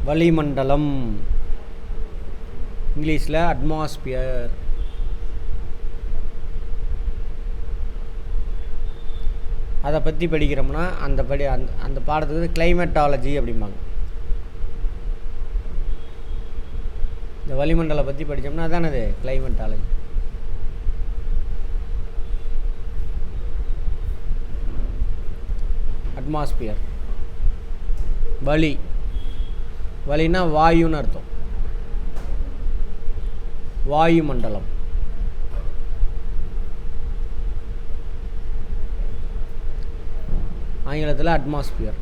வளிமண்டலம், இங்கிலீஷில் அட்மாஸ்பியர். அதை பற்றி படிக்கிறோம்னா அந்த பாடத்துக்கு கிளைமேட்டாலஜி அப்படிம்பாங்க. இந்த வளிமண்டலை பற்றி படித்தோம்னா அதானே அது கிளைமேட்டாலஜி. அட்மாஸ்பியர், வளினா வாயுன்னு அர்த்தம். வாயுமண்டலம். ஆங்கிலத்தில் அட்மாஸ்பியர்.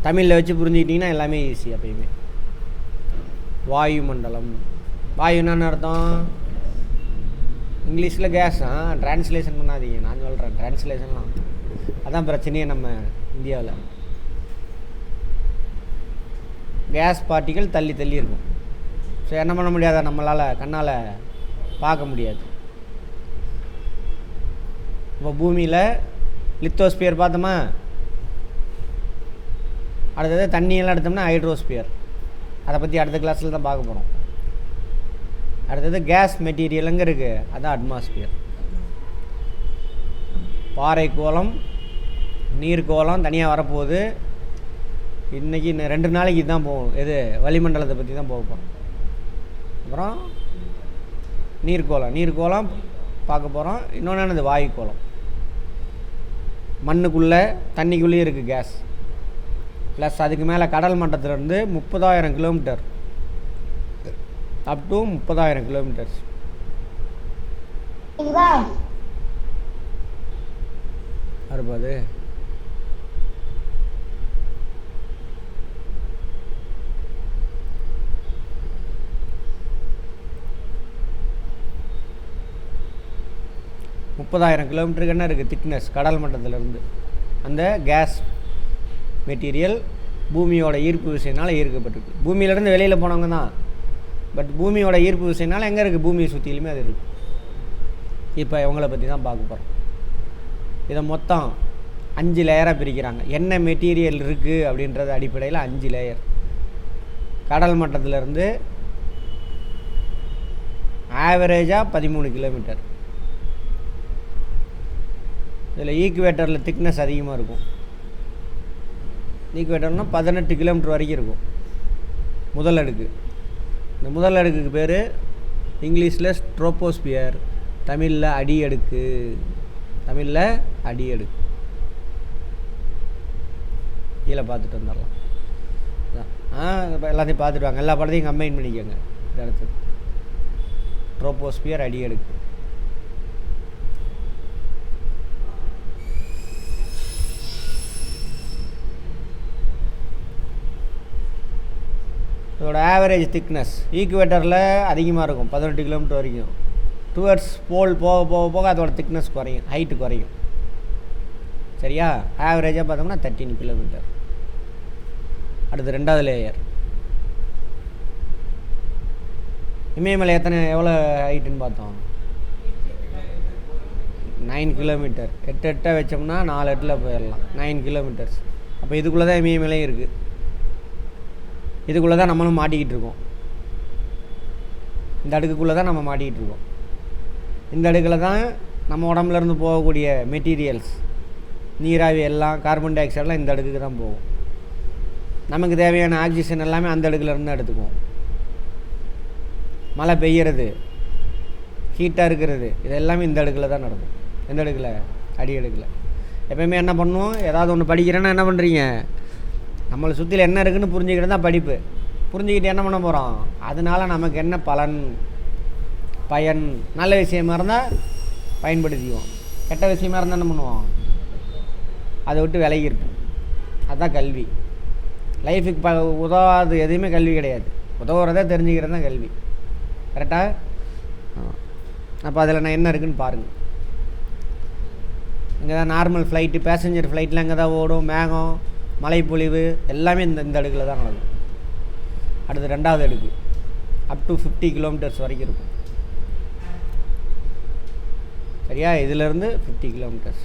தமிழில் வச்சு புரிஞ்சுக்கிட்டிங்கன்னா எல்லாமே ஈஸி. எப்பயுமே வாயுமண்டலம். வாயுன்னு அர்த்தம் இங்கிலீஷில் கேஸ். ட்ரான்ஸ்லேஷன் பண்ணாதீங்க, நான் சொல்கிறேன். ட்ரான்ஸ்லேஷன்லாம் அதான் பிரச்சனையே நம்ம இந்தியாவில். கேஸ் பார்ட்டிகள் தள்ளி தள்ளி இருக்கும். ஸோ என்ன பண்ண முடியாத, நம்மளால் கண்ணால் பார்க்க முடியாது. இப்போ பூமியில் லித்தோஸ்பியர் பார்த்தோமா, அடுத்தது தண்ணியெல்லாம் எடுத்தோம்னா ஹைட்ரோஸ்பியர். அதை பற்றி அடுத்த கிளாஸில் தான் பார்க்க போகிறோம். அடுத்தது கேஸ் மெட்டீரியல் எங்கே இருக்குது, அதுதான் அட்மாஸ்பியர். பாறை கோளம், நீர்கோளம் தனியாக வரப்போகுது. இன்றைக்கி 2 நாளைக்கு தான் போகும். எது, வளிமண்டலத்தை பற்றி தான் போக போகிறோம். அப்புறம் நீர்கோளம் பார்க்க போகிறோம். இன்னொன்று என்னது, வாயுக்கோளம். மண்ணுக்குள்ளே தண்ணிக்குள்ளேயே இருக்குது கேஸ். ப்ளஸ் அதுக்கு மேலே கடல் மட்டத்திலேருந்து 30,000 கிலோமீட்டர், அப் டு 30,000 கிலோமீட்டர்ஸ். அறுபது 30,000 கிலோமீட்டருக்கு என்ன இருக்குது திக்னஸ் கடல் மட்டத்திலேருந்து. அந்த கேஸ் மெட்டீரியல் பூமியோட ஈர்ப்பு விசையினால் ஈர்க்கப்பட்டிருக்கு. பூமியிலேருந்து வெளியில் போனவங்க தான், பட் பூமியோட ஈர்ப்பு விசையினால் எங்கே இருக்குது, பூமியை சுற்றிலுமே அது இருக்குது. இப்போ இவங்களை பற்றி தான் பார்க்க போகிறோம். இதை மொத்தம் 5 லேயராக பிரிக்கிறாங்க. என்ன மெட்டீரியல் இருக்குது அப்படின்றது அடிப்படையில் 5 லேயர். கடல் மட்டத்திலேருந்து ஆவரேஜாக 13 கிலோமீட்டர். இதில் ஈக்குவேட்டரில் திக்னஸ் அதிகமாக இருக்கும். ஈக்குவேட்டர்னால் 18 கிலோமீட்டர் வரைக்கும் இருக்கும் முதல் அடுக்கு. இந்த முதல் அடுக்குக்கு பேர் இங்கிலீஷில் ஸ்ட்ரோபோஸ்பியர், தமிழில் அடி அடுக்கு. கீழே பார்த்துட்டு வந்துடலாம். இப்போ எல்லாத்தையும் பார்த்துட்டு வாங்க. எல்லா படத்தையும் கம்பைன் பண்ணிக்கோங்க. அடுத்தது ட்ரோபோஸ்பியர், அடி அடுக்கு. இதோட ஆவரேஜ் திக்னஸ் ஈக்குவேட்டரில் அதிகமாக இருக்கும், 18 கிலோமீட்டர் வரைக்கும். டுவர்ட்ஸ் போல் போக போக போக அதோட திக்னஸ் குறையும், ஹைட்டு குறையும். சரியா? ஆவரேஜாக பார்த்தோம்னா 13 கிலோமீட்டர். அடுத்து 2வது லேயர் இமயமலை. எவ்வளோ ஹைட்டுன்னு பார்த்தோம், 9 கிலோமீட்டர். 8 வச்சோம்னா 4 8 போயிடலாம், 9 கிலோமீட்டர்ஸ். அப்போ இதுக்குள்ளே தான் இமயமலையும் இருக்குது. இதுக்குள்ளே தான் நம்மளும் மாட்டிக்கிட்டு இருக்கோம். இந்த அடுக்குக்குள்ளே தான் நம்ம மாட்டிக்கிட்டு இருக்கோம். இந்த அடுக்கில் தான் நம்ம உடம்புலேருந்து போகக்கூடிய மெட்டீரியல்ஸ், நீராவி எல்லாம், கார்பன் டை ஆக்சைடெலாம் இந்த அடுக்குக்கு தான் போகும். நமக்கு தேவையான ஆக்சிஜன் எல்லாமே அந்த அடுக்குலேருந்து தான் எடுத்துக்குவோம். மழை பெய்யறது, ஹீட்டாக இருக்கிறது, இது எல்லாமே இந்த அடுக்கில் தான் நடக்கும். எந்த அடுக்கில்? அடி அடுக்கில். எப்போயுமே என்ன பண்ணுவோம், ஏதாவது ஒன்று படிக்கிறேன்னா என்ன பண்ணுறீங்க, நம்மளை சுற்றியில் என்ன இருக்குதுன்னு புரிஞ்சுக்கிட்டு தான் படிப்பு. புரிஞ்சுக்கிட்டு என்ன பண்ண போகிறோம், அதனால் நமக்கு என்ன பயன். நல்ல விஷயமா இருந்தால் பயன்படுத்திக்குவோம், கெட்ட விஷயமா இருந்தால் என்ன பண்ணுவோம், அதை விட்டு விலகி இருப்போம். அதுதான் கல்வி. லைஃபுக்கு உதவாது எதுவுமே கல்வி கிடையாது. உதவுறதே தெரிஞ்சுக்கிறது தான் கல்வி. கரெக்டாக? அப்போ அதில் நான் என்ன இருக்குதுன்னு பாருங்கள். இங்கே தான் நார்மல் ஃப்ளைட்டு, பேசஞ்சர் ஃப்ளைட்லாம் இங்கே தான் ஓடும். மேகம், மழைப்பொழிவு எல்லாமே இந்த அடுக்கில் தான் நடக்கும். அடுத்து 2வது அடுக்கு அப் டு 50 கிலோமீட்டர்ஸ் வரைக்கும் இருக்கும். சரியா? இதிலேருந்து 50 கிலோமீட்டர்ஸ்.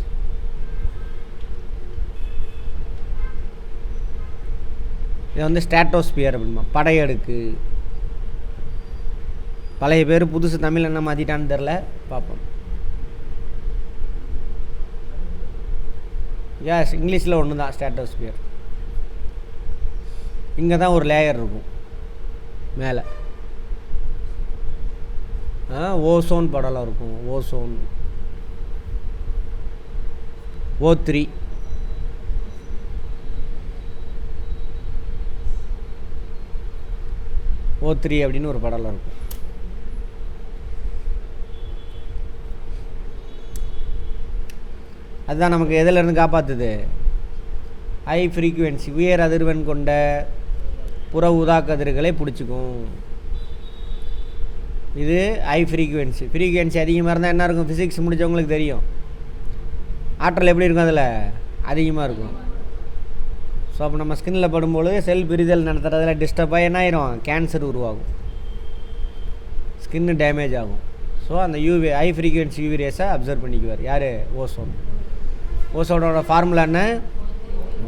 இது வந்து ஸ்ட்ராட்டோஸ்பியர் அப்படிமா, படையடுக்கு. பழைய பேர் புதுசு தமிழ் என்ன மாற்றிட்டான்னு தெரில, பார்ப்போம். எஸ், இங்கிலீஷில் ஒன்று தான் ஸ்ட்ராட்டோஸ்பியர். இங்கே தான் ஒரு லேயர் இருக்கும் மேலே. ஓசோன் படலம் இருக்கும். Ozone O3. O3 அப்படின்னு ஒரு படலம் இருக்கும். அதுதான் நமக்கு எதிலிருந்து காப்பாற்றுது? ஹை ஃப்ரீக்குவென்சி, உயர் அதிர்வெண் கொண்ட புற ஊதா கதிர்களை பிடிச்சிக்கும். இது ஹை ஃப்ரீக்குவென்சி. ஃப்ரீக்குவென்சி அதிகமாக இருந்தால் என்ன இருக்கும்? ஃபிசிக்ஸ் முடித்தவங்களுக்கு தெரியும். ஆற்றல் எப்படி இருக்கும்? அதில் அதிகமாக இருக்கும். ஸோ அப்போ நம்ம ஸ்கின்னில் படும்பொழுது செல் பிரிதல் நடத்துறதுல டிஸ்டர்ப் ஆகி என்ன ஆயிரும்? கேன்சர் உருவாகும், ஸ்கின்னு டேமேஜ் ஆகும். ஸோ அந்த யூவி ஹை ஃப்ரீக்குவென்சி யூவி ரேஸை அப்சர்வ் பண்ணிக்குவார் யார்? ஓசோன். ஓசோனோட ஃபார்முலா என்ன?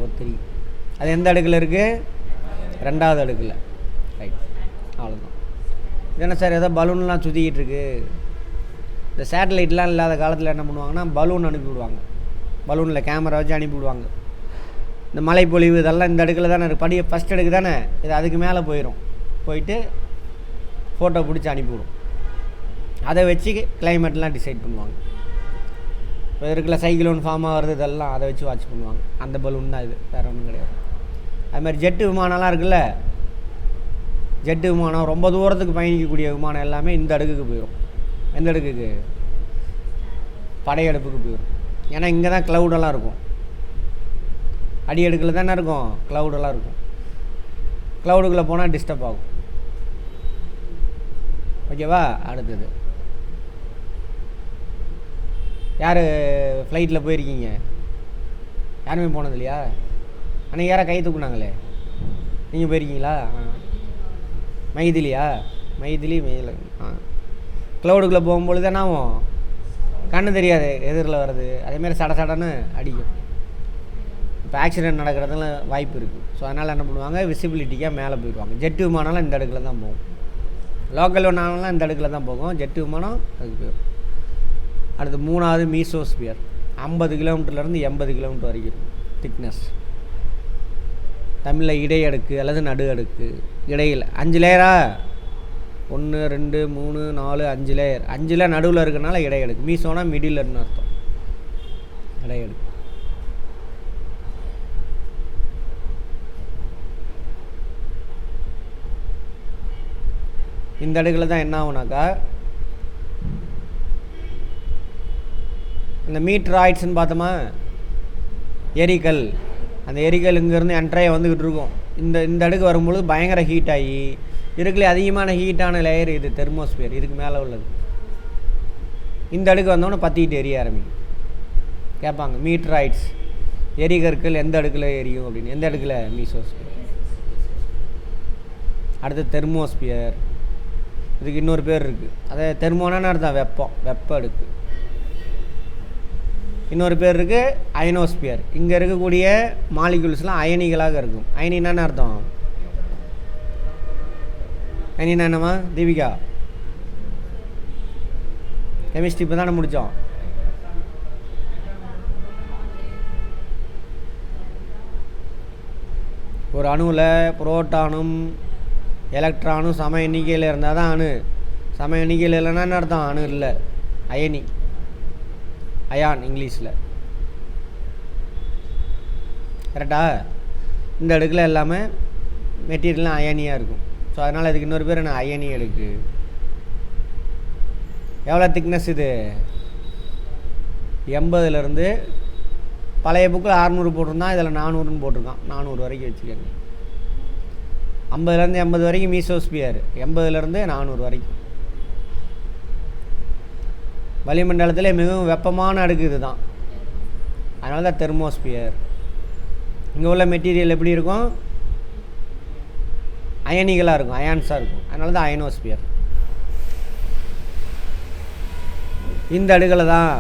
O3. அது எந்த அடுக்கில் இருக்குது? 2வது அடுக்கில். ரைட், அவ்வளோதான். என்ன சார் ஏதோ பலூன்லாம் சுற்றிக்கிட்டு இருக்கு? இந்த சேட்டலைட்லாம் இல்லாத காலத்தில் என்ன பண்ணுவாங்கன்னா பலூன் அனுப்பிவிடுவாங்க. பலூனில் கேமரா வச்சு அனுப்பிவிடுவாங்க. இந்த மழைப்பொழிவு இதெல்லாம் இந்த அடுக்கில் தானே இருக்குது. ஃபஸ்ட் அடுக்கு தானே இது, அதுக்கு மேலே போயிட்டு ஃபோட்டோ பிடிச்சி அனுப்பிவிடும். அதை வச்சு கிளைமேட்லாம் டிசைட் பண்ணுவாங்க. இப்போ இருக்கிற சைக்ளோன் ஃபார்ம் ஆகிறது இதெல்லாம் அதை வச்சு வாட்ச் பண்ணுவாங்க. அந்த பலூன் தான் இது, வேறு ஒன்றும் கிடையாது. அதுமாதிரி ஜெட்டு விமானம்லாம் இருக்குல்ல, ஜெட்டு விமானம் ரொம்ப தூரத்துக்கு பயணிக்கக்கூடிய விமானம் எல்லாமே இந்த அடுக்குக்கு போயிடும். எந்த அடுக்குக்கு? படையெடுப்புக்கு போயிடும். ஏன்னா இங்கே தான் க்ளவுடெல்லாம் இருக்கும். அடி அடுக்கில் தானே இருக்கும் க்ளவுடெல்லாம் இருக்கும். க்ளவுடுக்குள்ளே போனால் டிஸ்டர்ப் ஆகும். ஓகேவா? அடுத்தது யார் ஃப்ளைட்டில் போயிருக்கீங்க? யாருமே போனது இல்லையா? அன்றைக்கி யாரை கை தூக்குனாங்களே, நீங்கள் போயிருக்கீங்களா? மைதிலியா? மைதிலி மெயில். க்ளவுடுக்குள்ளே போகும்பொழுது என்ன ஆகும்? கண்ணு தெரியாது எதிரில் வர்றது, அதேமாதிரி சடன்னு அடிக்கும். இப்போ ஆக்சிடென்ட் நடக்கிறதுல வாய்ப்பு இருக்குது. ஸோ அதனால் என்ன பண்ணுவாங்க? விசிபிலிட்டிக்காக மேலே போயிடுவாங்க. ஜெட்டு விமானம்லாம் இந்த அடுக்கில் தான் போகும். லோக்கல் விமானம்லாம் இந்த அடுக்கில் தான் போகும். ஜெட்டு விமானம் அதுக்கு போயிடும். அடுத்து 3வது மீசோஸ்பியர். 50 கிலோமீட்டர்லேருந்து 80 கிலோமீட்டர் வரைக்கும் இருக்கும் திக்னஸ். தமிழில் இடையடுக்கு அல்லது நடு அடுக்கு. இடையில் 5 லேயரா? 1 2 3 4 5 லேயர். 5ல் நடுவில் இருக்கிறனால இடையடுக்கு. மீசோனா மிடில்னு அர்த்தம். இடையடுக்கு. இந்த அடுக்கில் தான் என்ன ஆகுனாக்கா, இந்த மீட்ராய்ட்ஸ்ன்னு பார்த்தோமா, எரிக்கல். அந்த எரிக்கல் இங்கேருந்து என்ட்ரையை வந்துக்கிட்டு இருக்கும். இந்த அடுக்கு வரும்பொழுது பயங்கர ஹீட் ஆகி இருக்குல்ல, அதிகமான ஹீட்டான லேயர் இது தெர்மோஸ்பியர். இதுக்கு மேலே உள்ளது. இந்த அடுக்கு வந்தோடனே பற்றிக்கிட்டு எரிய ஆரம்பிக்கும். கேட்பாங்க மீட்ராய்ட்ஸ் எரிகற்கள் எந்த அடுக்கில் எரியும் அப்படின்னு. எந்த அடுக்கில்? மீசோஸ்பியர். அடுத்து தெர்மோஸ்பியர். இதுக்கு இன்னொரு பேர் இருக்குது. அதே தெர்மோனான்னு அர்த்தம் வெப்பம், வெப்ப அடுக்கு. இன்னொரு பேர் இருக்குது அயனோஸ்பியர். இங்கே இருக்கக்கூடிய மாலிகுல்ஸ்லாம் அயனிகளாக இருக்கும். அயனின்னு அர்த்தம்? அயனினா என்னம்மா தீபிகா? கெமிஸ்ட்ரி இப்போ தானே முடித்தோம். ஒரு அணுவில் புரோட்டானும் எலக்ட்ரானும் சம எண்ணிக்கையில் இருந்தால் தான் அணு. சம எண்ணிக்கையில் இல்லைன்னா என்ன அர்த்தம்? அணு இல்லை, அயனி, அயான் இங்கிலீஷில். கரெக்டா? இந்த அடுக்கில் எல்லாமே மெட்டீரியல்லாம் அயனியாக இருக்கும். ஸோ அதனால் இதுக்கு இன்னொரு பேர் என்ன? அயனி அடுக்கு. எவ்வளோ திக்னஸ் இது? 80லேருந்து பழைய புக்கில் 600 போட்டிருந்தான், இதில் 400ன்னு போட்டிருக்கான். 400 வரைக்கும் வச்சுக்கோங்க. 50லேருந்து 80 வரைக்கும் மீசோஸ்பியர், 80லேருந்து 400 வரைக்கும். வளிமண்டலத்தில் மிகவும் வெப்பமான அடுக்கு இது தான். அதனால தான் தெர்மோஸ்பியர். இங்கே உள்ள மெட்டீரியல் எப்படி இருக்கும்? அயனிகளாக இருக்கும், அயான்ஸாக இருக்கும். அதனால தான் அயனோஸ்பியர். இந்த அடுக்கில் தான்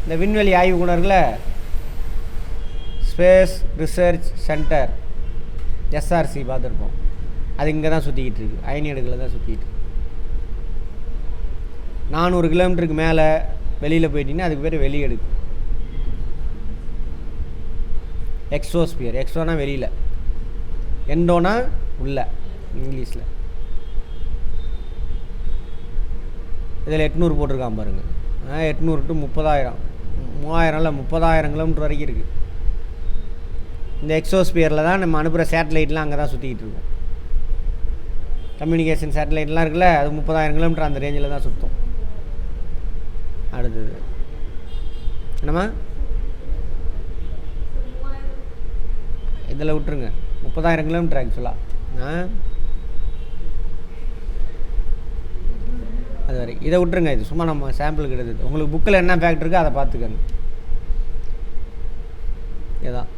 இந்த விண்வெளி ஆய்வுக்குணர்களை ஸ்பேஸ் ரிசர்ச் சென்டர் எஸ்ஆர்சி பார்த்துருப்போம். அது இங்கே தான் சுற்றிக்கிட்டு இருக்குது, அயனி அடுக்கில் தான் சுற்றிக்கிட்டு. 400 கிலோமீட்டருக்கு மேலே வெளியில் போயிட்டீங்கன்னா அதுக்கு பேர் வெளி அடுக்கு. எக்ஸோஸ்பியர், எக்ஸோனா வெளியில், எண்டோனா உள்ள இங்கிலீஷில். இதில் 800 போட்டிருக்கான் பாருங்கள். 800 டு 30,000, 3000 இல்லை 30,000 கிலோமீட்டர் வரைக்கும் இருக்குது. இந்த எக்ஸோஸ்பியரில் தான் நம்ம அனுப்புகிற சேட்டலைட்லாம் அங்கே தான் சுற்றிக்கிட்டு இருக்கும். கம்யூனிகேஷன் சேட்டலைட்லாம் இருக்குல்ல, அது 30,000 கிலோமீட்டர் அந்த ரேஞ்சில் தான் சுற்றும். அடுத்தது என்னம்மா, இதில் விட்டுருங்க, 30,000 கிலோமீட்டர் ஆக்சுவலாக. அது வரை இதை விட்டுருங்க, இது சும்மா நம்ம சாம்பிளுக்கு எடுத்தது. உங்களுக்கு புக்கில் என்ன ஃபேக்ட் இருக்கோ அதை பார்த்துக்கணும். இதுதான்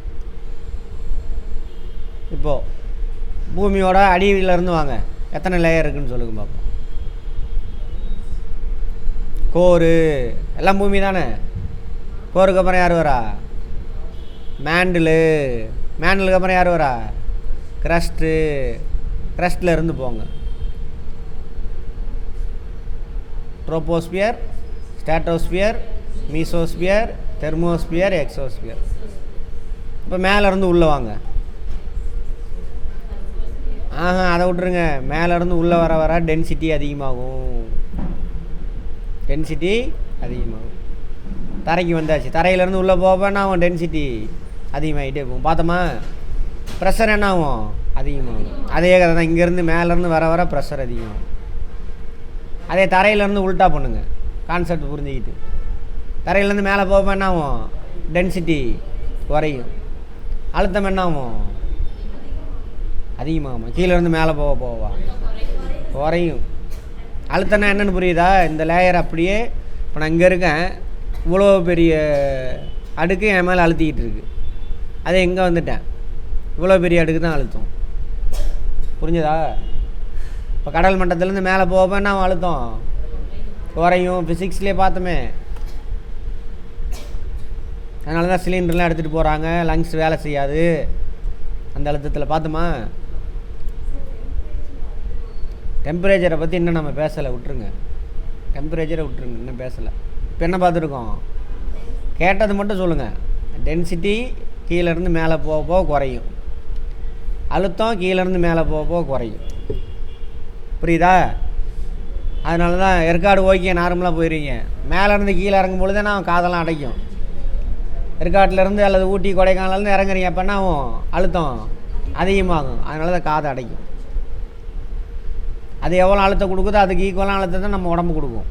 இப்போது பூமியோட அடியிலேருந்து வாங்க, எத்தனை லேயர் இருக்குதுன்னு சொல்லுங்க பார்ப்போம். கோரு எல்லாம் பூமி தானே. கோருக்கு அப்புறம் யார் வரா? மேண்டிலு. மேண்டலுக்கு அப்புறம் யார் வரா? க்ரஸ்ட்டு. க்ரஸ்ட்டில் இருந்து போங்க, troposphere, stratosphere, mesosphere, thermosphere, exosphere. இப்போ மேலேருந்து உள்ளே வாங்க. அதை விட்டுருங்க. மேலேருந்து உள்ளே வர வர டென்சிட்டி அதிகமாகும், டென்சிட்டி அதிகமாகும். தரைக்கு வந்தாச்சு, தரையிலேருந்து உள்ளே போவேன்னா அவன் டென்சிட்டி அதிகமாகிட்டே போகும். பார்த்தோமா, ப்ரெஷர் என்ன ஆகும்? அதிகமாகும். அதே கதை தான், இங்கேருந்து மேலேருந்து வர வர ப்ரெஷர் அதிகமாகும். அதே தரையிலேருந்து உல்ட்டா பண்ணுங்க, கான்செப்ட் புரிஞ்சுக்கிட்டு. தரையிலேருந்து மேலே போவேன் என்ன ஆகும்? டென்சிட்டி குறையும். அழுத்தம் என்ன ஆகும்? அதிகமாகுமா? கீழேருந்து மேலே போவா குறையும். அழுத்தம்னா என்னென்னு புரியுதா? இந்த லேயர் அப்படியே இப்போ நான் இங்கே இருக்கேன், இவ்வளோ பெரிய அடுக்கு என் மேலே அழுத்திக்கிட்டு இருக்கு. அதே எங்கே வந்துட்டேன், இவ்வளோ பெரிய அடுக்கு தான் அழுத்தம். புரிஞ்சுதா? இப்போ கடல் மட்டத்துலேருந்து மேலே போவேன்னா அவன் அழுத்தம் குறையும். ஃபிசிக்ஸ்லேயே பார்த்தோமே. அதனால தான் சிலிண்டர்லாம் எடுத்துகிட்டு போகிறாங்க, லங்ஸ் வேலை செய்யாது அந்த அழுத்தத்தில். பார்த்தோமா? டெம்பரேச்சரை பற்றி இன்னும் நம்ம பேசலை, விட்டுருங்க. டெம்பரேச்சரை விட்டுருங்க, இன்னும் பேசலை. இப்போ என்ன பார்த்துருக்கோம்? கேட்டது மட்டும் சொல்லுங்கள். டென்சிட்டி கீழேருந்து மேலே போக போக குறையும், அழுத்தம் கீழேருந்து மேலே போக போக குறையும். புரியுதா? அதனால தான் ஏற்காடு ஓகே நார்மலாக போயிடுவீங்க, மேலேருந்து கீழே இறங்கும் பொழுது நான் காதெல்லாம் அடைக்கும். ஏற்காட்டிலேருந்து அல்லது ஊட்டி கொடைக்கானலேருந்து இறங்குறீங்க அப்படின்னா அழுத்தம் அதிகமாகும், அதனால தான் காதை அடைக்கும். அது எவ்வளோ அழுத்தம் கொடுக்குதோ அதுக்கு ஈக்குவலான அழுத்தத்தை நம்ம உடம்பு கொடுக்கும்.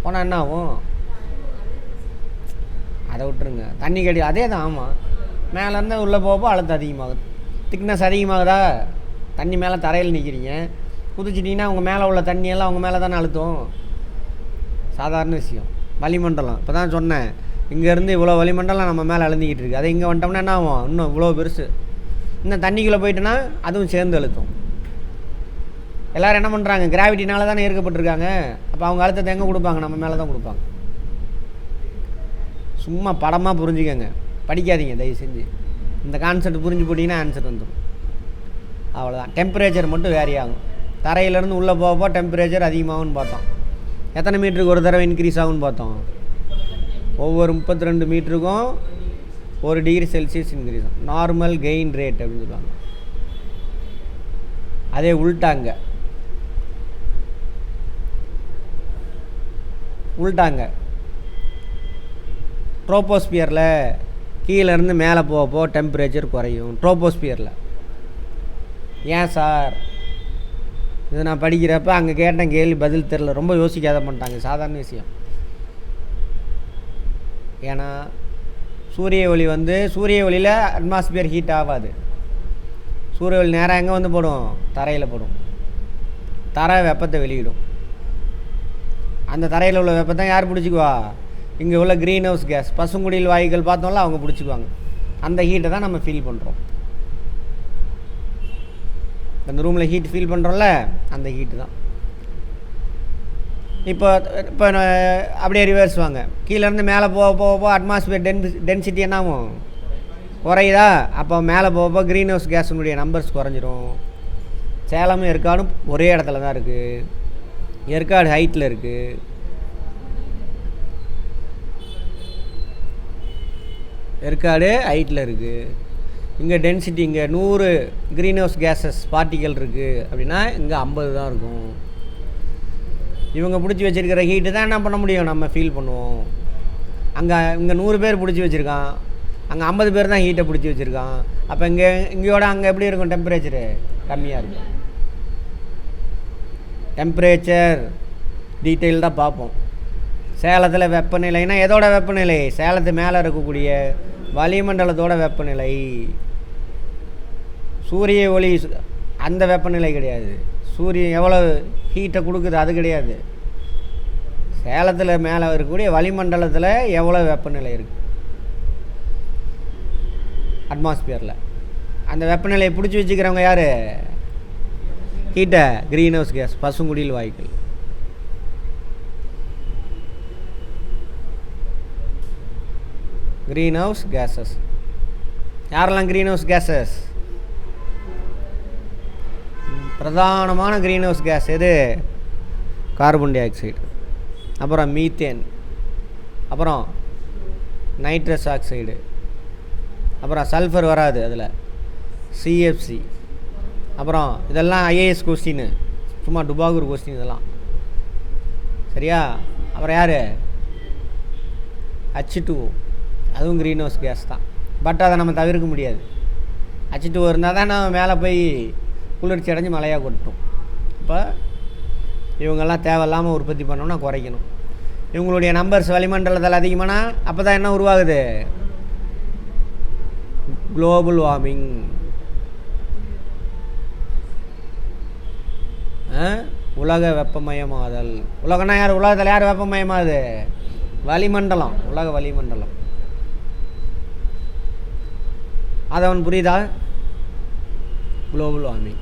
போனால் என்ன ஆகும்? அதை விட்டுருங்க, தண்ணி கடி அதே தான். ஆமாம், மேலேருந்து உள்ளே போகப்போ அழுத்தம் அதிகமாகுது, திக்னஸ் அதிகமாகுதா? தண்ணி மேலே தரையில் நிற்கிறீங்க, குதிச்சிட்டிங்கன்னா உங்கள் மேலே உள்ள தண்ணியெல்லாம் உங்கள் மேலே தானே அழுத்தம். சாதாரண விஷயம். வளிமண்டலம் இப்போ தான் சொன்னேன், இங்கேருந்து இவ்வளோ வளிமண்டலம் நம்ம மேலே அழுந்திக்கிட்டு இருக்குது. அதை இங்கே வந்துட்டோம்னா என்ன ஆகும்? இன்னும் இவ்வளோ பெருசு. இன்னும் தண்ணிக்குள்ளே போயிட்டுன்னா அதுவும் சேர்ந்து அழுத்தம். எல்லோரும் என்ன பண்ணுறாங்க? கிராவிட்டினால தானே ஈர்க்கப்பட்டிருக்காங்க. அப்போ அவங்க அழுத்தத்தை எங்கே கொடுப்பாங்க? நம்ம மேலே தான் கொடுப்பாங்க. சும்மா படமாக புரிஞ்சுக்கங்க, படிக்காதீங்க தயவு செஞ்சு. இந்த கான்செப்ட் புரிஞ்சு போட்டிங்கன்னா ஆன்சர் வந்துடும். அவ்வளோதான். டெம்பரேச்சர் மட்டும் வேரி ஆகும். தரையிலேருந்து உள்ளே போகப்போ டெம்பரேச்சர் அதிகமாகும்னு பார்த்தோம். எத்தனை மீட்டருக்கு ஒரு தடவை இன்க்ரீஸ் ஆகும்னு பார்த்தோம்? ஒவ்வொரு 32 மீட்டருக்கும் 1 டிகிரி செல்சியஸ் இன்க்ரீஸ் ஆகும். நார்மல் கெயின் ரேட் அப்படின்னு சொல்லுவாங்க. அதே உள்டாங்க ட்ரோபோஸ்பியரில் கீழேருந்து மேலே போகப்போ டெம்பரேச்சர் குறையும். ட்ரோபோஸ்பியரில் ஏன் சார்? இது நான் படிக்கிறப்ப அங்கே கேட்டேன் கேள்வி, பதில் தெரில, ரொம்ப யோசிக்காத பண்ணிட்டாங்க. சாதாரண விஷயம். ஏன்னா சூரிய ஒளியில் அட்மாஸ்பியர் ஹீட் ஆகாது. சூரிய ஒளி நேராக எங்கே வந்து போடும்? தரையில் போடும். தரை வெப்பத்தை வெளியிடும். அந்த தரையில் உள்ள வெப்பத்தை யார் பிடிச்சிக்குவா? இங்கே உள்ள க்ரீன் ஹவுஸ் கேஸ், பசுங்குடியில் வாயுக்கள் பார்த்தோம்ல, அவங்க பிடிச்சிக்குவாங்க. அந்த ஹீட்டை தான் நம்ம ஃபீல் பண்ணுறோம். அந்த ரூமில் ஹீட் ஃபீல் பண்ணுறோம்ல, அந்த ஹீட்டு தான். இப்போ அப்படியே ரிவர்ஸ் வாங்க. கீழேருந்து மேலே போக அட்மாஸ்பியர் டென்சிட்டி என்ன ஆகும்? குறையுதா? அப்போ மேலே போகப்போ க்ரீன் ஹவுஸ் கேஸினுடைய நம்பர்ஸ் குறைஞ்சிரும். சேலமும் ஏற்காடும் ஒரே இடத்துல தான் இருக்குது. ஏற்காடு ஹைட்டில் இருக்குது. ஏற்காடு ஹைட்டில் இருக்குது. இங்கே டென்சிட்டி இங்கே 100 க்ரீன் ஹவுஸ் கேஸஸ் பார்ட்டிக்கல் இருக்குது அப்படின்னா இங்கே 50 தான் இருக்கும். இவங்க பிடிச்சி வச்சுருக்கிற ஹீட்டு தான் என்ன பண்ண முடியும், நம்ம ஃபீல் பண்ணுவோம். இங்கே 100 பேர் பிடிச்சி வச்சுருக்கான், அங்கே 50 பேர் தான் ஹீட்டை பிடிச்சி வச்சுருக்கான். அப்போ இங்கேயோட அங்கே எப்படி இருக்கும், டெம்பரேச்சரு கம்மியாக இருக்கும். டெம்பரேச்சர் டீட்டெயில்டாக பார்ப்போம். சேலத்தில் வெப்பநிலைனா எதோட வெப்பநிலை? சேலத்து மேலே இருக்கக்கூடிய வளிமண்டலத்தோட வெப்பநிலை. சூரிய ஒளி அந்த வெப்பநிலை கிடையாது. சூரியன் எவ்வளோ ஹீட்டை கொடுக்குது அது கிடையாது. சேலத்தில் மேலே இருக்கக்கூடிய வளிமண்டலத்தில் எவ்வளோ வெப்பநிலை இருக்குது அட்மாஸ்பியரில். அந்த வெப்பநிலையை பிடிச்சி வச்சுக்கிறவங்க யார்? ஹீட்டை க்ரீன் ஹவுஸ் கேஸ், பசுங்குடில் வாயுக்கள். Green house gases. யாரெல்லாம் க்ரீன் ஹவுஸ் கேஸஸ்? பிரதானமான க்ரீன் ஹவுஸ் கேஸ் எது? கார்பன் டை ஆக்சைடு, அப்புறம் மீத்தேன், அப்புறம் நைட்ரஸ் ஆக்சைடு, அப்புறம் சல்ஃபர் வராது அதில், சிஎஃப்சி. அப்புறம் இதெல்லாம் ஐஏஎஸ் கொஸ்டின், சும்மா டுபாகூர் கொஸ்டின் இதெல்லாம், சரியா? அப்புறம் யார்? H2O, அதுவும் க்ரீன் ஹவுஸ் கேஸ் தான். பட் அதை நம்ம தவிர்க்க முடியாது. H2O இருந்தால் தான் நம்ம மேலே போய் குளிர்ச்சி அடைஞ்சு மழையாக கொட்டும். இப்போ இவங்கெல்லாம் தேவையில்லாமல் உற்பத்தி பண்ணோம்னா குறைக்கணும். இவங்களுடைய நம்பர்ஸ் வளிமண்டலத்தில் அதிகமானா அப்போ தான் என்ன உருவாகுது? Global warming. உலக வெப்பமயமாதல். உலகம்னா யார்? உலகத்தில் யார் வெப்பமயமாகுது? வளிமண்டலம், உலக வளிமண்டலம். அது அவன் புரியுதா? Global warming.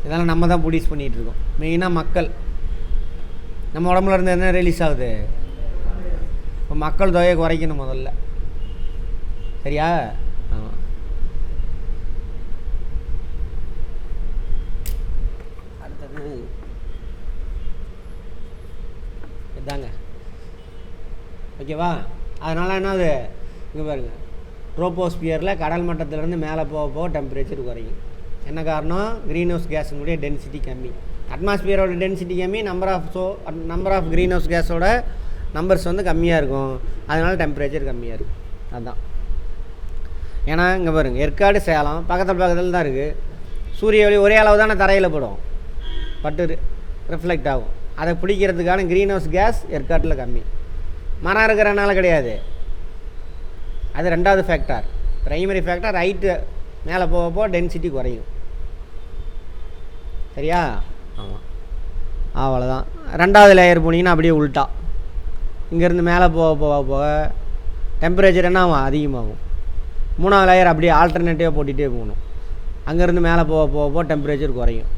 இதெல்லாம் நம்ம தான் ப்ரொடியூஸ் பண்ணிகிட்ருக்கோம். மெயினாக மக்கள். நம்ம உடம்புல இருந்து என்ன ரிலீஸ் ஆகுது? இப்போ மக்கள் தொகையை குறைக்கணும் முதல்ல, சரியா? ஆமாம். அடுத்தது இதாங்க, ஓகேவா? அதனால் என்னது, இங்கே பாருங்கள், ட்ரோபோஸ்பியரில் கடல் மட்டத்திலேருந்து மேலே போக போக டெம்பரேச்சர் குறையும். என்ன காரணம்? க்ரீன் ஹவுஸ் கேஸினுடைய டென்சிட்டி கம்மி. அட்மாஸ்பியரோட டென்சிட்டி கம்மி, நம்பர் ஆஃப் க்ரீன் ஹவுஸ் கேஸோட நம்பர்ஸ் வந்து கம்மியாக இருக்கும். அதனால் டெம்பரேச்சர் கம்மியாக இருக்கும். அதுதான். ஏன்னா இங்கே பாருங்கள், ஏற்காடு சேலம் பக்கத்தில் தான் இருக்குது. சூரிய ஒளி ஒரே அளவு தானே தரையில் படும், பட்டு ரிஃப்ளெக்ட் ஆகும். அதை பிடிக்கிறதுக்கான க்ரீன் ஹவுஸ் கேஸ் ஏற்காட்டில் கம்மி. மரம் இருக்கிறனால கிடையாது, அது ரெண்டாவது ஃபேக்டர். ப்ரைமரி ஃபேக்டர் ஹைட்டு மேலே போக டென்சிட்டி குறையும், சரியா? ஆமாம், அவ்வளோதான். ரெண்டாவது லேயர் போனீங்கன்னா அப்படியே உள்ட்டா, இங்கேருந்து மேலே போக டெம்பரேச்சர் என்ன ஆகும்? அதிகமாகும். மூணாவது லேயர் அப்படியே ஆல்டர்னேட்டிவாக போட்டுகிட்டே போகணும். அங்கேருந்து மேலே போக டெம்பரேச்சர் குறையும்.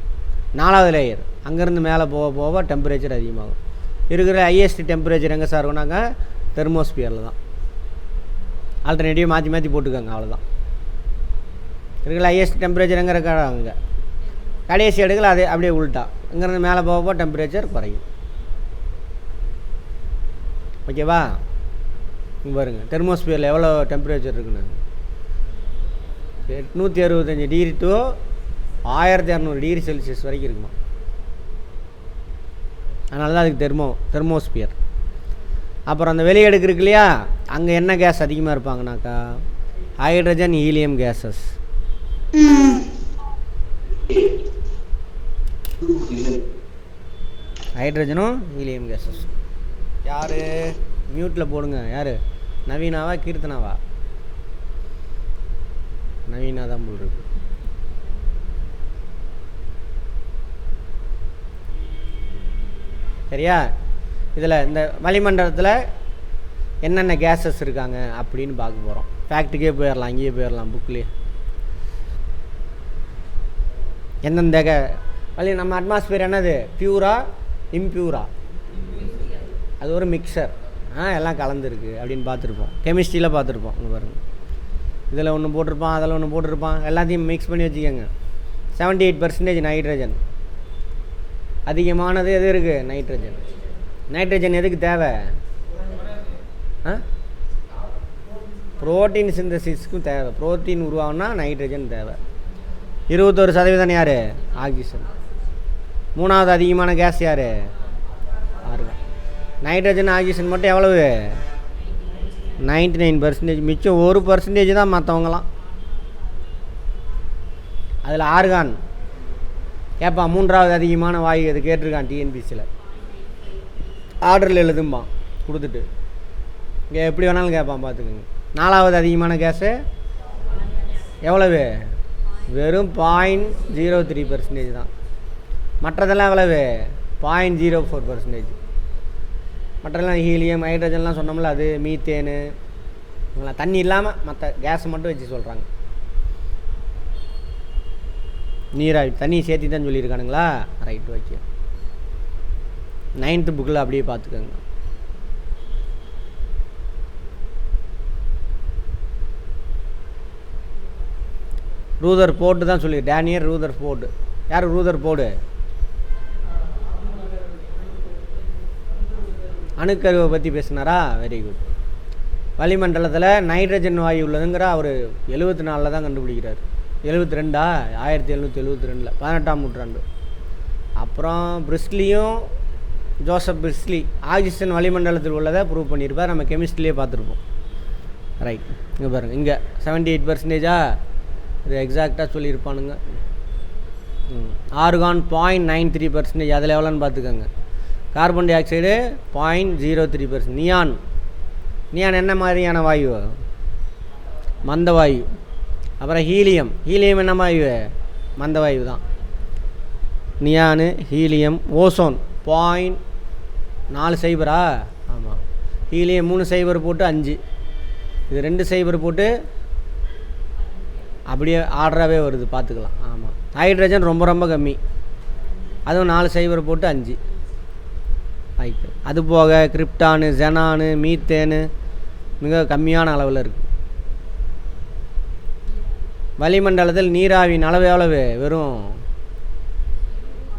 நாலாவது லேயர் அங்கேருந்து மேலே போக டெம்பரேச்சர் அதிகமாகும். இருக்கிற ஹையஸ்ட் டெம்பரேச்சர் எங்கே சார் இருக்குனாங்க? தெர்மோஸ்பியரில் தான். ஆல்டர்னேட்டிவ் மாற்றி போட்டுக்கோங்க, அவ்வளோதான். இருக்கிற ஹையஸ்ட் டெம்பரேச்சர் எங்கே இருக்கா? அங்கே. கடைசி எடுக்கல அது அப்படியே உள்ட்டா, இங்கேருந்து மேலே போக டெம்பரேச்சர் குறையும். ஓகேவா? இங்கே பாருங்கள், தெர்மோஸ்பியரில் எவ்வளோ டெம்பரேச்சர் இருக்குன்னு, 865 டிகிரி டு 1200 டிகிரி செல்சியஸ் வரைக்கும் இருக்குமா. அதனால தான் அதுக்கு தெர்மோஸ்பியர். அப்புறம் அந்த வெளியடுக்கு இருக்கு இல்லையா, அங்கே என்ன கேஸ் அதிகமாக இருப்பாங்கனாக்கா? Hydrogen, helium gases. ஹைட்ரஜனும் ஹீலியம் கேஸஸ். யார்? மியூட்டில் போடுங்க. யார்? நவீனாவா கீர்த்தனாவா? நவீனா தான் போல் இருக்கு. சரியா? இதில் இந்த வளிமண்டலத்தில் என்னென்ன கேஸஸ் இருக்காங்க அப்படின்னு பார்க்க போகிறோம். ஃபேக்ட்டுக்கே போயிடலாம், அங்கேயே போயிடலாம், புக்லேயே. எந்தெந்த நம்ம அட்மாஸ்பியர் என்னது? பியூரா இம்பியூரா? அது ஒரு மிக்சர். எல்லாம் கலந்துருக்கு அப்படின்னு பார்த்துருப்போம், கெமிஸ்ட்ரியில் பார்த்துருப்போம். இங்கே பாருங்கள், இதில் ஒன்று போட்டிருப்பான், அதில் ஒன்று போட்டிருப்பான், எல்லாத்தையும் மிக்ஸ் பண்ணி வச்சுக்கோங்க. 78% நைட்ரஜன். அதிகமானது எது இருக்குது? நைட்ரஜன். நைட்ரஜன் எதுக்கு தேவை? புரோட்டீன் சிந்தசிஸ்க்கும் தேவை. புரோட்டீன் உருவாகுனா நைட்ரஜன் தேவை. 21% யார்? ஆக்சிஜன். மூணாவது அதிகமான கேஸ் யார்? ஆர்கான். நைட்ரஜன் ஆக்சிஜன் மட்டும் எவ்வளவு? 99%. மிச்சம் 1% தான் மற்றவங்களாம். அதில் ஆர்கான் கேட்பான். மூன்றாவது அதிகமான வாயு அது கேட்டிருக்கான் டிஎன்பிசியில். ஆர்டரில் எழுதும்பான் கொடுத்துட்டு. இங்கே எப்படி வேணாலும் கேட்பான், பார்த்துக்குங்க. நாலாவது அதிகமான கேஸு எவ்வளவு? வெறும் 0.03% தான். மற்றதெல்லாம் எவ்வளவு? 0.04%. மற்றெல்லாம் ஹீலியம், ஹைட்ரஜன்லாம் சொன்னோம்ல, அது மீத்தேனு. தண்ணி இல்லாமல் மற்ற கேஸை மட்டும் வச்சு சொல்கிறாங்க. நீராவி தண்ணி சேர்த்தி தான் சொல்லியிருக்கானுங்களா? Right, okay. 9th புக்கில் அப்படியே பார்த்துக்கோங்க. ரூதர் போர்டு தான் சொல்லி, டேனியல் ரூதர் போர்டு. யார் ரூதர் போர்டு? அணுக்கருவை பற்றி பேசினாரா? Very good. வளிமண்டலத்தில் நைட்ரஜன் வாயு உள்ளதுங்கிற அவர் 74 தான் கண்டுபிடிக்கிறார். 72 1772 18ஆம் நூற்றாண்டு. அப்புறம் பிரிஸ்லியும் ஜோசப் பிரிஸ்லி ஆக்சிஜன் வளிமண்டலத்தில் உள்ளதை ப்ரூவ் பண்ணியிருப்பார். நம்ம கெமிஸ்ட்ரியிலே பார்த்துருப்போம். ரைட், இங்கே பாருங்கள். இங்கே 78%. இது எக்ஸாக்டாக சொல்லியிருப்பானுங்க. ஆர்கான் 0.93%. அதில் எவ்வளோன்னு பார்த்துக்கோங்க. Carbon di oxide 0.03%. Neon. Neon என்ன மாதிரியான வாயு? மந்த வாயு. அப்புறம் ஹீலியம். ஹீலியம் என்ன வாயு? மந்த வாயு தான். Neon, helium. ஓசோன் 0.40. ஆமாம். ஹீலியம் 3 0 போட்டு 5. இது 2 0 போட்டு அப்படியே ஆர்டராகவே வருது, பார்த்துக்கலாம். ஆமாம். ஹைட்ரஜன் ரொம்ப ரொம்ப கம்மி, அதுவும் 4 0 போட்டு 5. ரைட்டு. அது போக கிரிப்டானு, ஜெனானு, மீத்தேனு மிக கம்மியான அளவில் இருக்குது. வளிமண்டலத்தில் நீராவியின் அளவு எவ்வளவு? வெறும்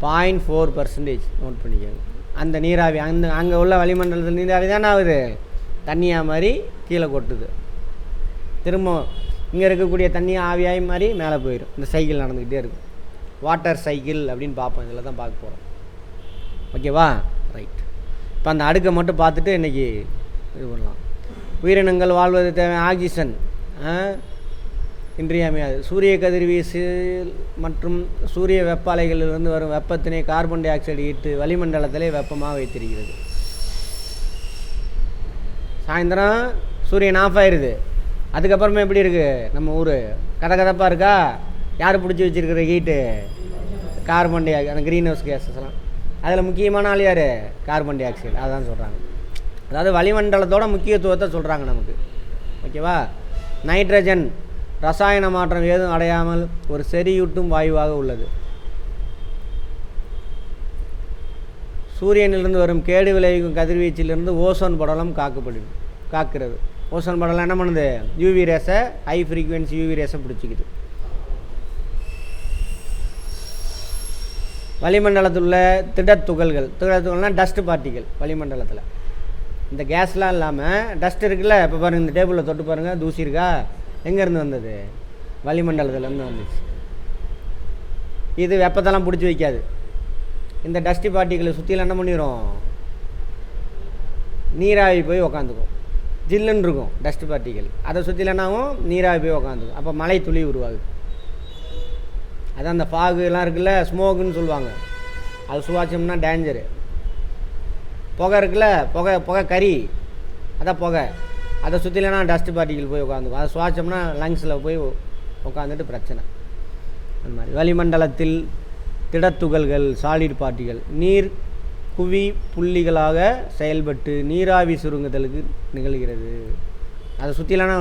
0.4%. நோட் பண்ணிக்கோங்க. அந்த நீராவி அங்கே உள்ள வளிமண்டலத்தில் நீராவி தானே ஆகுது, தண்ணியாக மாதிரி கீழே கொட்டுது. திரும்ப இங்கே இருக்கக்கூடிய தண்ணி ஆவியாகி மாதிரி மேலே போயிடும். இந்த சைக்கிள் நடந்துக்கிட்டே இருக்கும். வாட்டர் சைக்கிள் அப்படின்னு பார்ப்போம். இதில் தான் பார்க்க போகிறோம். ஓகேவா? ரைட். இப்போ அந்த அடுக்கை மட்டும் பார்த்துட்டு இன்றைக்கி இது பண்ணலாம். உயிரினங்கள் வாழ்வது தேவை ஆக்சிஜன் இன்றியமையாது. சூரிய கதிர்வீச்சு மற்றும் சூரிய வெப்ப அலைகளிலிருந்து வரும் வெப்பத்தினை கார்பன் டை ஆக்சைடு ஈட்டு வளிமண்டலத்திலே வெப்பமாக வைத்திருக்கிறது. சாயந்தரம் சூரியன் ஆஃப் ஆயிடுது. அதுக்கப்புறமா எப்படி இருக்குது நம்ம ஊர்? கதப்பாக இருக்கா? யார் பிடிச்சி வச்சுருக்கிற ஹீட்டு? கார்பன் டை ஆக்சைடு, அந்த க்ரீன் ஹவுஸ் கேஸஸ்லாம். அதில் முக்கியமான ஆள் யார்? Carbon di oxide. அதான் சொல்கிறாங்க. அதாவது வளிமண்டலத்தோட முக்கியத்துவத்தை சொல்கிறாங்க நமக்கு. ஓகேவா? நைட்ரஜன் ரசாயன மாற்றம் ஏதும் அடையாமல் ஒரு செறியூட்டும் வாயுவாக உள்ளது. சூரியனிலிருந்து வரும் கேடு விளைவிக்கும் கதிர்வீச்சிலிருந்து ஓசோன் படலம் காக்கிறது. ஓசோன் படலம் என்ன பண்ணுது? யூவி ரேஸை, ஹை ஃப்ரீக்குவென்சி யூவி ரேஸை பிடிச்சிக்குது. வளிமண்டலத்தில் உள்ள திடத்துகள்னால் டஸ்ட் பார்ட்டிகள். வளிமண்டலத்தில் இந்த கேஸ்லாம் இல்லாமல் டஸ்ட் இருக்குல்ல. இப்போ பாருங்கள், இந்த டேபிளில் தொட்டு பாருங்கள், தூசி இருக்கா? எங்கேருந்து வந்தது? வளிமண்டலத்துலேருந்து வந்துச்சு. இது வெப்பத்தெல்லாம் பிடிச்சி வைக்காது. இந்த டஸ்டி பார்ட்டிகளை சுற்றியில் என்ன பண்ணிடும்? நீராவி போய் உக்காந்துக்கும். ஜில்லுன்னு இருக்கும் டஸ்ட் பார்ட்டிகள். அதை சுற்றியில் என்ன ஆகும்? நீராவி போய் உக்காந்துக்கும். அப்போ மழை துளி உருவாகுது. அதான் அந்த ஃபாகுலாம் இருக்குல்ல, ஸ்மோக்குன்னு சொல்லுவாங்க. அது சுவாச்சம்னா டேஞ்சரு. புகை இருக்குல்ல, புகை கறி, அதான் புகை. அதை சுற்றிலனா டஸ்ட் பார்ட்டிகள் போய் உட்காந்துக்கும். அதை சுவாச்சம்னா லங்ஸில் போய் உட்காந்துட்டு பிரச்சனை. அந்த மாதிரி வளிமண்டலத்தில் திடத்துகள்கள், சாலிட் பார்ட்டிகள் நீர் குவி புள்ளிகளாக செயல்பட்டு நீராவி சுருங்குதலுக்கு நிகழ்கிறது. அதை சுற்றிலனா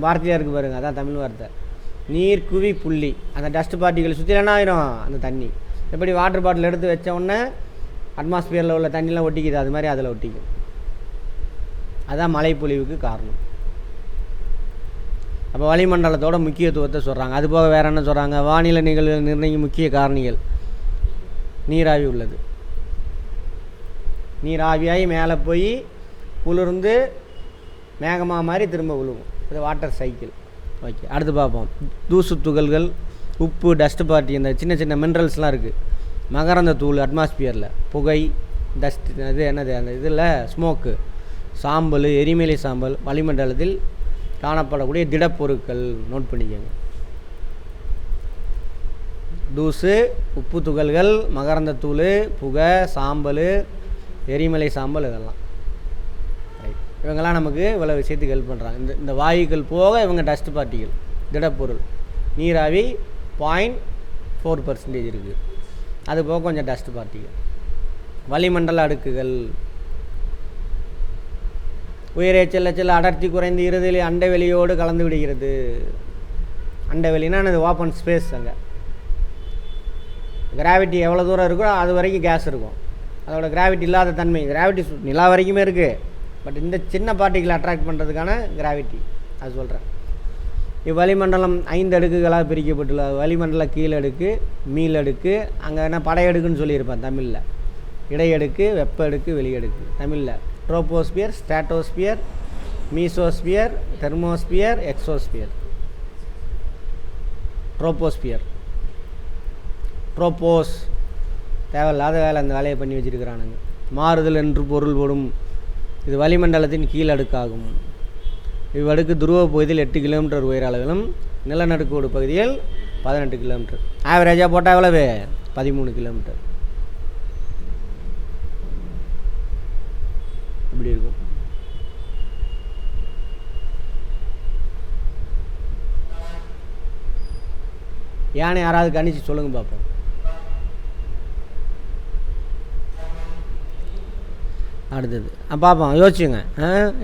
வார்த்தையாக இருக்குது பாருங்கள், அதான் தமிழ் வார்த்தை. நீர் குவி புள்ளி. அந்த டஸ்ட் பார்ட்டிகள் சுற்றிலனா ஆயிரும் அந்த தண்ணி. எப்படி வாட்டர் பாட்டில் எடுத்து வச்ச உடனே அட்மாஸ்பியரில் உள்ள தண்ணிலாம் ஒட்டிக்குது, அது மாதிரி அதில் ஒட்டிக்கும். அதுதான் மழைப்பொழிவுக்கு காரணம். அப்போ வளிமண்டலத்தோட முக்கியத்துவத்தை சொல்கிறாங்க. அது போக வேறு என்ன சொல்கிறாங்க? வானிலை நிகழ்வுகள் நிர்ணயிக்கும் முக்கிய காரணிகள். நீராவி உள்ளது. நீராவியாகி மேலே போய் குளிர்ந்து மேகமாக மாதிரி திரும்ப விழுவும். இது வாட்டர் சைக்கிள். ஓகே, அடுத்து பார்ப்போம். தூசு துகள்கள், உப்பு, டஸ்ட் பார்ட்டி, இந்த சின்ன சின்ன மினரல்ஸ்லாம் இருக்குது. மகரந்த தூள் அட்மாஸ்பியரில், புகை, டஸ்ட், இது என்னது அந்த இதில் ஸ்மோக்கு, சாம்பல், எரிமலை சாம்பல், வளிமண்டலத்தில் காணப்படக்கூடிய திடப்பொருட்கள். நோட் பண்ணிக்கோங்க. தூசு, உப்பு துகள்கள், மகரந்த தூள், புகை, சாம்பல், எரிமலை சாம்பல், இதெல்லாம் ரைட். இவங்கெல்லாம் நமக்கு இவ்வளோ விஷயத்துக்கு ஹெல்ப் பண்ணுறாங்க. இந்த வாயுக்கள் போக இவங்க டஸ்ட் பார்ட்டிகள், திடப்பொருள். நீராவி 0.4% இருக்குது. அது போக கொஞ்சம் டஸ்ட் பார்ட்டிகள். வளிமண்டல அடுக்குகள். உயரே செல்ல செல்ல அடர்த்தி குறைந்து இறுதியில் அண்டவெளியோடு கலந்து விடுகிறது. அண்டவெளினா அது ஓப்பன் ஸ்பேஸ். அங்கே கிராவிட்டி எவ்வளோ தூரம் இருக்கோ அது வரைக்கும் கேஸ் இருக்கும். அதோட கிராவிட்டி இல்லாத தன்மை. கிராவிட்டி நிலா வரைக்குமே இருக்குது. பட் இந்த சின்ன பார்ட்டிகளை அட்ராக்ட் பண்ணுறதுக்கான கிராவிட்டி அது சொல்கிறேன். இவ்வளிமண்டலம் 5 அடுக்குகளாக பிரிக்கப்பட்டுள்ளது. வளிமண்டல கீழடுக்கு, மீளடுக்கு, அங்கே என்ன படையடுக்குன்னு சொல்லியிருப்பேன் தமிழில். இடையடுக்கு, வெப்ப அடுக்கு, வெளியடுக்கு. தமிழில் troposphere, stratosphere, mesosphere, thermosphere, exosphere. Troposphere, tropos தேவையில்லாத வேலை, அந்த வேலையை பண்ணி வச்சுருக்கிறானுங்க. மாறுதல் என்று பொருள்படும். இது வளிமண்டலத்தின் கீழடுக்காகும். இவ்வடுக்கு துருவ பகுதியில் 8 கிலோமீட்டர் உயர அளவிலும், நிலநடுக்கோடு பகுதியில் 18 கிலோமீட்டர். ஆவரேஜாக போட்டால் எவ்வளவு? 13 கிலோமீட்டர். இப்படி இருக்கும். யானை யாராவது கணிச்சு சொல்லுங்க பார்ப்போம். அடுத்தது பார்ப்போம், யோசிச்சுங்க.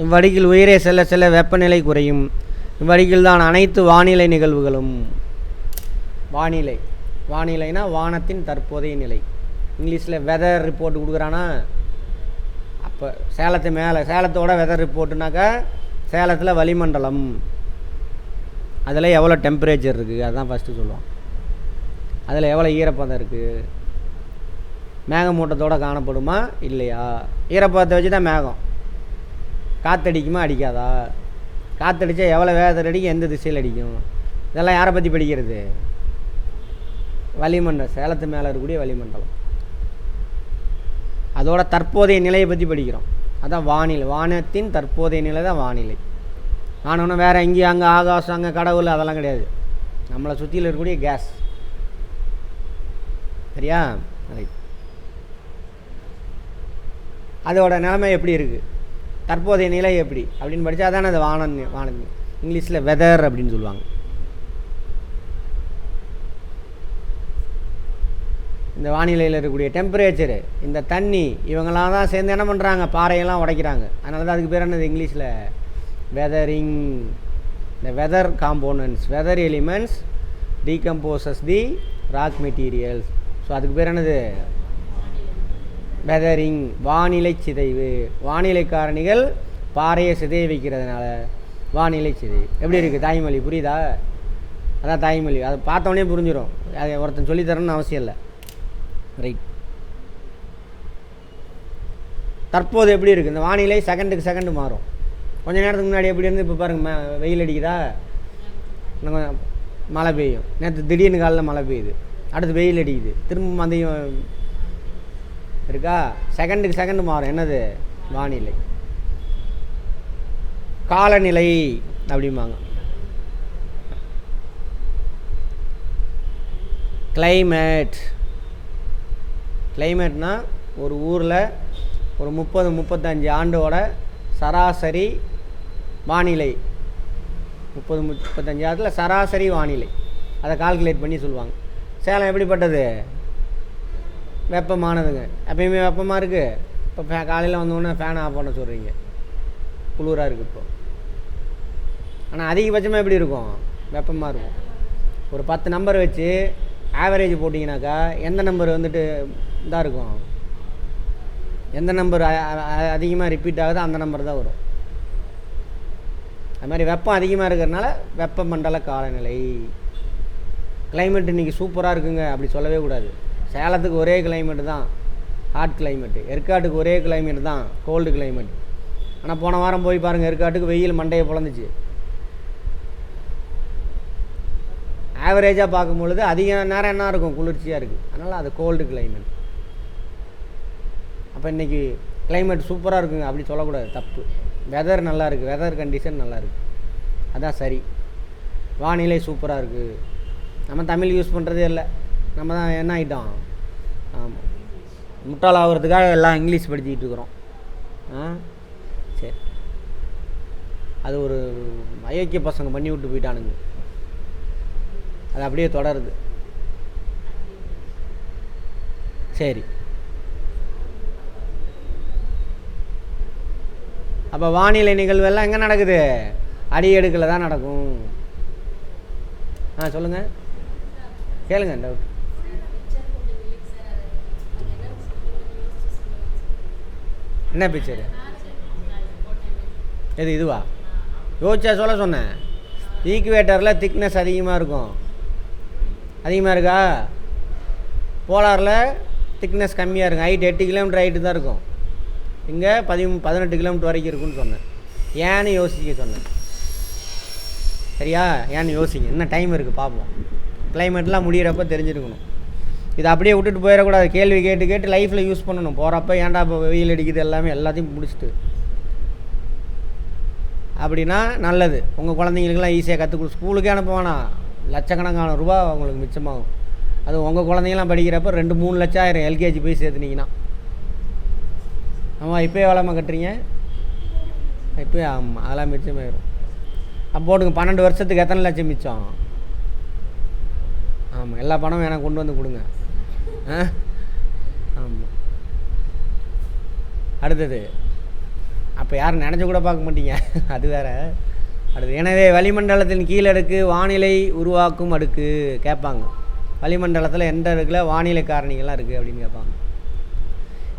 இவ்வடிக்கில் உயிரே செல்ல செல்ல வெப்பநிலை குறையும். இவ்வடிக்கில் தான் அனைத்து வானிலை நிகழ்வுகளும். வானிலை, வானிலைனா வானத்தின் தற்போதைய நிலை. இங்கிலீஷில் வெதர் ரிப்போர்ட் கொடுக்குறானா, அப்போ சேலத்து மேலே, சேலத்தோட வெதர் ரிப்போர்ட்டுனாக்கா சேலத்தில் வளிமண்டலம், அதில் எவ்வளோ டெம்பரேச்சர் இருக்குது அதுதான் ஃபஸ்ட்டு சொல்லுவோம். அதில் எவ்வளோ ஈரப்பதம் இருக்குது, மேகமூட்டத்தோடு காணப்படுமா இல்லையா, ஈரப்பதத்தை வச்சு தான் மேகம். காற்றடிக்குமா அடிக்காதா, காற்றடிச்சா எவ்வளோ வேகத்தில் அடிக்கும், எந்த திசையில் அடிக்கும், இதெல்லாம் யாரை பற்றி படிக்கிறது? வளிமண்டலம், சேலத்து மேலே இருக்கக்கூடிய வளிமண்டலம். அதோட தற்போதைய நிலையை பற்றி படிக்கிறோம். அதான் வானிலை. வானத்தின் தற்போதைய நிலை தான் வானிலை. ஆனால் வேறு எங்கேயும் அங்கே ஆகாசம், அங்கே கடவுள், அதெல்லாம் கிடையாது. நம்மளை சுற்றியில் இருக்கக்கூடிய கேஸ். சரியா? ரைட். அதோட நிலைமை எப்படி இருக்குது, தற்போதைய நிலை எப்படி அப்படின்னு படித்தா தானே அது வானம். இங்கிலீஷில் வெதர் அப்படின்னு சொல்லுவாங்க. இந்த வானிலையில் இருக்கக்கூடிய டெம்பரேச்சரு, இந்த தண்ணி, இவங்களாம் தான் சேர்ந்து என்ன பண்ணுறாங்க, பாறையெல்லாம் உடைக்கிறாங்க. அதனால தான் அதுக்கு பேர் என்னது இங்கிலீஷில் வெதரிங். இந்த weather components, weather elements decomposes the rock materials. So அதுக்கு பேர் என்னது வெதரிங். வானிலை சிதைவு. வானிலை காரணிகள் பாறையை சிதைய வைக்கிறதுனால வானிலை சிதைவு. எப்படி இருக்குது தாய்மொழி? புரியுதா? அதான் தாய்மொழி. அதை பார்த்தோன்னே புரிஞ்சிடும். அது ஒருத்தன் சொல்லித்தரணும்னு அவசியம் இல்லை. ரைட். தற்போது எப்படி இருக்குது இந்த வானிலை? செகண்டுக்கு செகண்டு மாறும். கொஞ்சம் நேரத்துக்கு முன்னாடி எப்படி இருந்து இப்போ பாருங்கள், வெயில் அடிக்குதா, இன்னும் மழை பெய்யும். நேற்று திடீர்னு காலையில் மழை பெய்யுது, அடுத்து வெயில் அடிக்குது, திரும்ப மதியம் இருக்கா. செகண்டுக்கு செகண்டு மாறும். என்னது? வானிலை. காலநிலை அப்படிம்பாங்க. கிளைமேட். கிளைமேட்னா ஒரு ஊரில் ஒரு 30-35 ஆண்டோட சராசரி வானிலை. 30-35 ஆண்டில் சராசரி வானிலை அதை கால்குலேட் பண்ணி சொல்லுவாங்க. சேலம் எப்படிப்பட்டது? வெப்பமானதுங்க. எப்பயுமே வெப்பமாக இருக்குது. இப்போ காலையில் வந்தோடனே ஃபேன் ஆஃப் பண்ண சொல்கிறீங்க, குளிராக இருக்குது இப்போ. ஆனால் அதிகபட்சமாக எப்படி இருக்கும்? வெப்பமாக இருக்கும். ஒரு 10 நம்பர் வச்சு ஆவரேஜ் போட்டிங்கனாக்கா எந்த நம்பர் வந்துட்டு இதாக இருக்கும், எந்த நம்பர் அதிகமாக ரிப்பீட் ஆகுதோ அந்த நம்பர் தான் வரும். அது மாதிரி வெப்பம் அதிகமாக இருக்கிறதுனால வெப்பமண்டல காலநிலை. கிளைமேட் இன்றைக்கி சூப்பராக இருக்குங்க அப்படி சொல்லவே கூடாது. சேலத்துக்கு ஒரே கிளைமேட்டு தான் ஹாட் கிளைமேட்டு, ஏற்காட்டுக்கு ஒரே கிளைமேட் தான் கோல்டு கிளைமேட். ஆனால் போன வாரம் போய் பாருங்கள், ஏற்காட்டுக்கு வெயில் மண்டையை பிளந்துச்சு. ஆவரேஜாக பார்க்கும்பொழுது அதிக நேரம் என்ன இருக்கும், குளிர்ச்சியாக இருக்குது. அதனால் அது கோல்டு கிளைமேட். அப்போ இன்றைக்கி கிளைமேட் சூப்பராக இருக்குங்க அப்படி சொல்லக்கூடாது, தப்பு. வெதர் நல்லா இருக்குது, வெதர் கண்டிஷன் நல்லா இருக்குது, அதான் சரி. வானிலை சூப்பராக இருக்குது. நம்ம தமிழ் யூஸ் பண்ணுறதே இல்லை. நம்ம தான் என்ன ஆகிட்டோம், ஆமாம், முட்டாள் ஆகிறதுக்காக எல்லாம் இங்கிலீஷ் படிச்சுக்கிட்டு இருக்கிறோம். சரி, அது ஒரு அயோக்கிய பசங்க பண்ணி விட்டு போயிட்டானுங்க, அது அப்படியே தொடருது. சரி, அப்போ வானிலை நிகழ்வெல்லாம் எங்கே நடக்குது, அடியடுக்கில் தான் நடக்கும். சொல்லுங்கள், கேளுங்க. டவுட் என்ன பிக்சரு? எது இதுவா? யோசிச்சா சொல்ல சொன்னேன். ஈக்குவேட்டரில் திக்னஸ் அதிகமாக இருக்கும். அதிகமாக இருக்கா? போலாரில் திக்னஸ் கம்மியாக இருக்கும். ஹைட் 8 கிலோமீட்டர் ஹைட்டு தான் இருக்கும். இங்கே 18 கிலோமீட்டர் வரைக்கும் இருக்குன்னு சொன்னேன். ஏன்னு யோசிக்க சொன்னேன். சரியா? ஏன்னு யோசிங்க. இன்னும் டைம் இருக்குது, பார்ப்போம். கிளைமேட்லாம் முடிகிறப்ப தெரிஞ்சிருக்கணும். இதை அப்படியே விட்டுட்டு போயிடக்கூடாது. கேள்வி கேட்டு கேட்டு லைஃப்பில் யூஸ் பண்ணணும். போகிறப்ப ஏன்டா இப்போ வெயில் அடிக்குது எல்லாத்தையும் முடிச்சுட்டு, அப்படின்னா நல்லது. உங்கள் குழந்தைங்களுக்கெல்லாம் ஈஸியாக கற்றுக்கொடு. ஸ்கூலுக்கே அனுப்புவானா, லட்சக்கணக்கான ரூபா உங்களுக்கு மிச்சமாகும். அது உங்கள் குழந்தைங்களாம் படிக்கிறப்ப 2-3 லட்சம் ஆயிரம் எல்கேஜி போய் சேர்த்துனீங்கன்னா. ஆமாம், இப்போயே வேலைமா கட்டுறீங்க, இப்போயே. ஆமாம், அதெல்லாம் மிச்சமாயிரும். அப்போ போட்டுங்க, 12 வருஷத்துக்கு எத்தனை லட்சம் மிச்சம்? ஆமாம், எல்லா பணமும் எனக்கு கொண்டு வந்து கொடுங்க. ஆமாம். அடுத்தது, அப்போ யாரும் நினச்சி கூட பார்க்க மாட்டீங்க, அது வேறு. அடுத்து, எனவே வளிமண்டலத்தின் கீழடுக்கு வானிலை உருவாக்கும் அடுக்கு கேட்பாங்க. வளிமண்டலத்தில் எந்த அடுக்கில் வானிலை காரணிகள்லாம் இருக்குது அப்படின்னு கேட்பாங்க.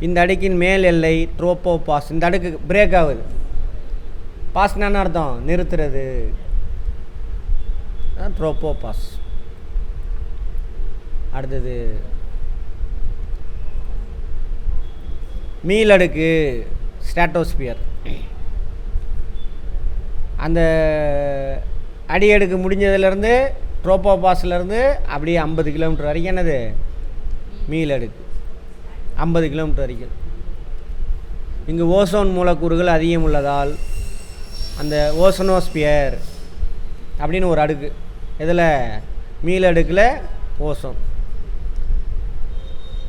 இந்த அடுக்கின் மேல் எல்லை ட்ரோபோபாஸ். இந்த அடுக்கு பிரேக் ஆகுது. பாஸ்னா என்ன அர்த்தம்? நிறுத்துறது. ட்ரோபோபாஸ். அடுத்தது, மீளடுக்கு ஸ்ட்ராட்டோஸ்பியர். அந்த அடியடுக்கு முடிஞ்சதுலேருந்து ட்ரோபோபாஸ்லேருந்து அப்படியே 50 கிலோமீட்டர் வரைக்கும் என்னது மீளடுக்கு, 50 கிலோமீட்டர் வரைக்கும். இங்கு ஓசோன் மூலக்கூறுகள் அதிகம் உள்ளதால் அந்த ஓசனோஸ்பியர் அப்படின்னு ஒரு அடுக்கு. இதில் மீளடுக்கில் ஓசோன்.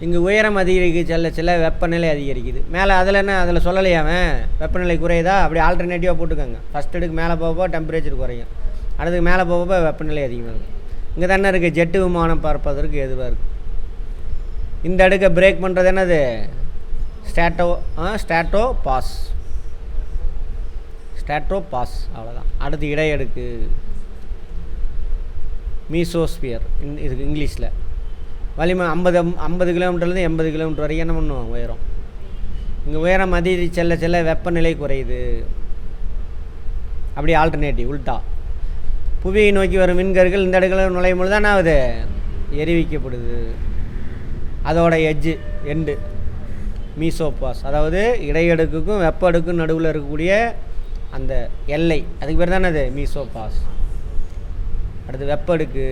இங்கு உயரம் அதிகரிக்க செல்ல செல்ல வெப்பநிலை அதிகரிக்குது. மேலே அதில் என்ன, அதில் சொல்லலையாமே வெப்பநிலை குறையுதா? அப்படி ஆல்டர்னேட்டிவாக போட்டுக்கோங்க. ஃபஸ்ட் அடுக்கு மேலே போகப்போ டெம்பரேச்சர் குறையும், அடுத்துக்கு மேலே போகப்போ வெப்பநிலை அதிகமாகும். இங்கே தானே இருக்குது ஜெட்டு விமானம் பறப்பதற்கு எதுவாக இருக்குது. இந்த அடுக்கை பிரேக் பண்ணுறது என்னது? Strato pass. அவ்வளோதான். அடுத்து இடையடுக்கு மீசோஸ்பியர். இதுக்கு இங்கிலீஷில் 50 கிலோமீட்டர்லேருந்து 80 கிலோமீட்டர் வரைக்கும் என்ன பண்ணுவோம் உயரம். இங்கே உயரம் அதிகரித்து செல்ல செல்ல வெப்பநிலை குறையுது. அப்படி ஆல்டர்னேட்டிவ் உல்ட்டா. புவியை நோக்கி வரும் மின்கர்கள் இந்த அடுக்கில் நுழையும் பொழுது தான் ஆகுது, எரிவிக்கப்படுது. அதோட எண்டு மீசோபாஸ். அதாவது இடையடுக்குக்கும் வெப்ப அடுக்கும் நடுவில் இருக்கக்கூடிய அந்த எல்லை, அதுக்கு பேர் தானே அது மீசோபாஸ். அடுத்து வெப்ப அடுக்கு.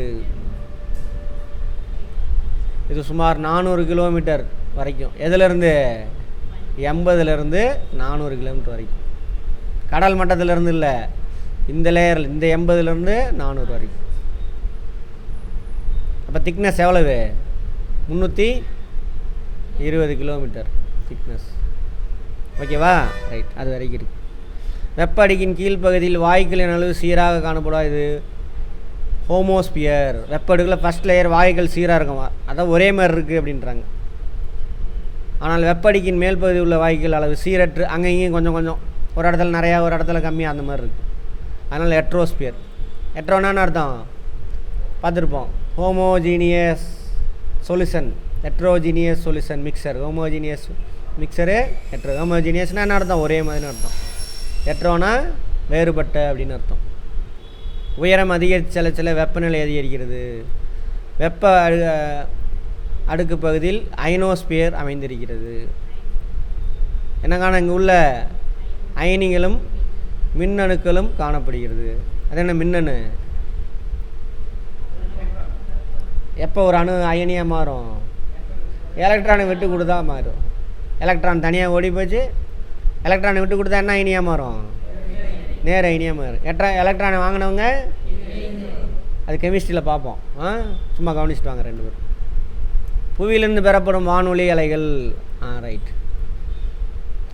இது சுமார் 400 கிலோமீட்டர் வரைக்கும். எதுலேருந்து? 80லேருந்து 400 கிலோமீட்டர் வரைக்கும். கடல் மட்டத்திலேருந்து இல்லை, இந்த லேயரில், இந்த 80லேருந்து 400 வரைக்கும். அப்போ திக்னஸ் எவ்வளவு? 320 கிலோமீட்டர் திக்னஸ். ஓகேவா? ரைட், அது வரைக்கும் இருக்குது. வெப்ப அடுக்கின் கீழ்ப்பகுதியில் வாயுக்களின் அளவு சீராக காணப்படும். இது ஹோமோஸ்பியர். வெப்ப அடுக்கில் ஃபஸ்ட் லேயர் வாயுக்கள் சீராக இருக்கும், அதான் ஒரே மாதிரி இருக்குது அப்படின்றாங்க. ஆனால் வெப்ப அடுக்கின் மேல் பகுதி உள்ள வாயுக்கள் அளவு சீரற்று அங்கே இங்கேயும் கொஞ்சம் கொஞ்சம், ஒரு இடத்துல நிறையா ஒரு இடத்துல கம்மியாக, அந்த மாதிரி இருக்குது. அதனால் ஹெட்ரோஸ்பியர். ஹெட்ரோனான்னு அர்த்தம் பார்த்துருப்போம், homogeneous solution, heterogeneous solution mixture. Homogeneous mixture hetero. ஹோமோஜீனியஸ்னால் என்ன அர்த்தம்? ஒரே மாதிரின்னு அர்த்தம். ஹெட்ரோனா வேறுபட்ட அப்படின்னு அர்த்தம். உயரம் அதிகரிச்சல வெப்பநிலை அதிகரிக்கிறது. வெப்ப அடுக்கு பகுதியில் அயனோஸ்பியர் அமைந்திருக்கிறது. என்னக்கான இங்கே உள்ள அயனிகளும் மின்னணுக்களும் காணப்படுகிறது. அது என்ன மின்னணு? எப்போ ஒரு அணு அயனியாக மாறும்? எலக்ட்ரானை விட்டு கொடுத்தா மாறும். எலக்ட்ரான் தனியாக ஓடி போச்சு, எலக்ட்ரானை விட்டு கொடுத்தா என்ன அயனியாக மாறும்? நேர அயனியாக மாறும். எலக்ட்ரானை வாங்கினவங்க அது கெமிஸ்ட்ரியில் பார்ப்போம். சும்மா கவனிச்சுட்டு வாங்க 2 பேரும். புவியிலிருந்து பெறப்படும் வானொலி அலைகள். ரைட்,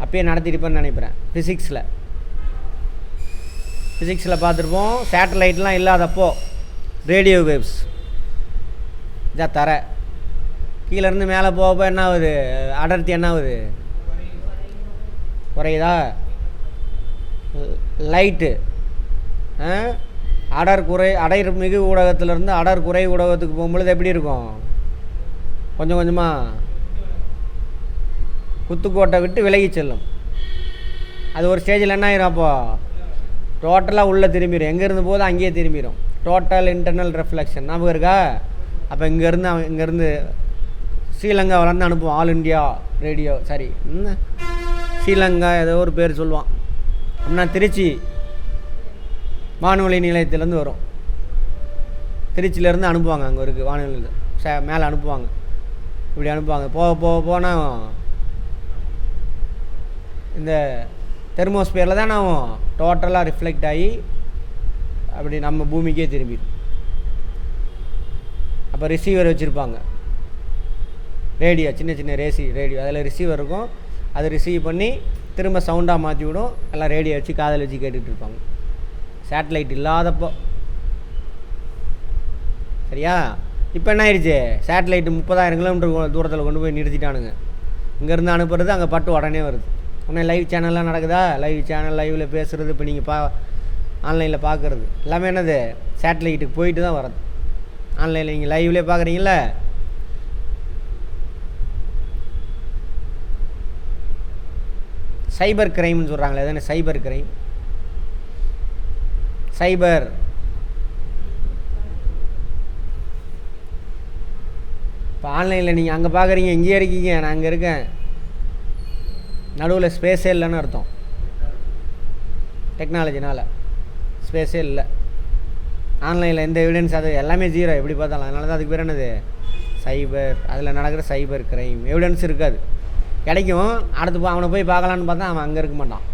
அப்பயே நடத்திருப்பேன்னு நினைக்கிறேன். ஃபிசிக்ஸில் பார்த்துருப்போம். சேட்டலைட்லாம் இல்லாதப்போ ரேடியோ வேவ்ஸ் இதான் தர கீழேருந்து மேலே போகப்போ என்ன ஆகுது? அடர்த்தி என்ன ஆகுது? குறையுதா? லைட்டு அடர் மிகு ஊடகத்திலேருந்து அடர் குறை ஊடகத்துக்கு போகும்பொழுது எப்படி இருக்கும்? கொஞ்சம் கொஞ்சமாக குத்துக்கோட்டை விட்டு விலகி செல்லும். அது ஒரு ஸ்டேஜில் என்ன ஆயிரும்? அப்போது டோட்டலாக உள்ளே திரும்பிடும். எங்கேருந்து போகுது அங்கேயே திரும்பிடும். டோட்டல் இன்டர்னல் ரெஃப்ளெக்ஷன் ஞாபகம் இருக்கா? அப்போ இங்கேருந்து ஸ்ரீலங்காவிலேருந்து அனுப்புவோம். All India radio, sorry Sri Lanka ஏதோ ஒரு பேர் சொல்லுவான். அப்படின்னா திருச்சி வானொலி நிலையத்திலேருந்து வரும். திருச்சியிலேருந்து அனுப்புவாங்க. அங்கே இருக்குது வானொலியில் மேலே அனுப்புவாங்க. இப்படி அனுப்புவாங்க. போனால் இந்த தெர்மோஸ்பியரில் தான் நான் டோட்டலாக ரிஃப்ளெக்ட் ஆகி அப்படி நம்ம பூமிக்கே திரும்பிடும். அப்போ ரிசீவர் வச்சுருப்பாங்க. ரேடியோ, சின்ன சின்ன ரேடியோ, அதில் ரிசீவர் இருக்கும். அதை ரிசீவ் பண்ணி திரும்ப சவுண்டாக மாற்றி விடும். எல்லாம் ரேடியோ வச்சு காதில் வச்சு கேட்டுட்டு இருப்பாங்க. சேட்டலைட் இல்லாதப்போ. சரியா? இப்போ என்ன ஆயிடுச்சு? சேட்டலைட்டு 30,000 கிலோமீட்டர் தூரத்தில் கொண்டு போய் நிறுத்திட்டானுங்க. இங்கேருந்து அனுப்புறது அங்கே பட்டு உடனே வருது. உடனே லைவ் சேனல்லாம் நடக்குதா? லைவில் பேசுகிறது. இப்போ நீங்கள் ஆன்லைனில் பார்க்குறது எல்லாமே என்னது? சேட்டலைட்டுக்கு போயிட்டு தான் வர்றது. ஆன்லைனில் நீங்கள் லைவ்லேயே பார்க்குறீங்கள. சைபர் கிரைம்னு சொல்கிறாங்களே, அது என்ன சைபர் கிரைம்? சைபர் இப்போ ஆன்லைனில் நீங்கள் அங்கே பார்க்குறீங்க, இங்கேயே இருக்கீங்க, நான் அங்கே இருக்கேன், நடுவில் ஸ்பேஸே இல்லைன்னு அர்த்தம். டெக்னாலஜினால் ஸ்பேஸே இல்லை. ஆன்லைனில் எந்த எவிடன்ஸ், அது எல்லாமே ஜீரோ எப்படி பார்த்தாலும். அதனால தான் அதுக்கு பேர் என்னது? சைபர். அதில் நடக்கிற சைபர் கிரைம். எவிடன்ஸ் இருக்காது. கிடைக்கும், அடுத்து அவனை போய் பார்க்கலான்னு பார்த்தா அவன் அங்கே இருக்க மாட்டான்.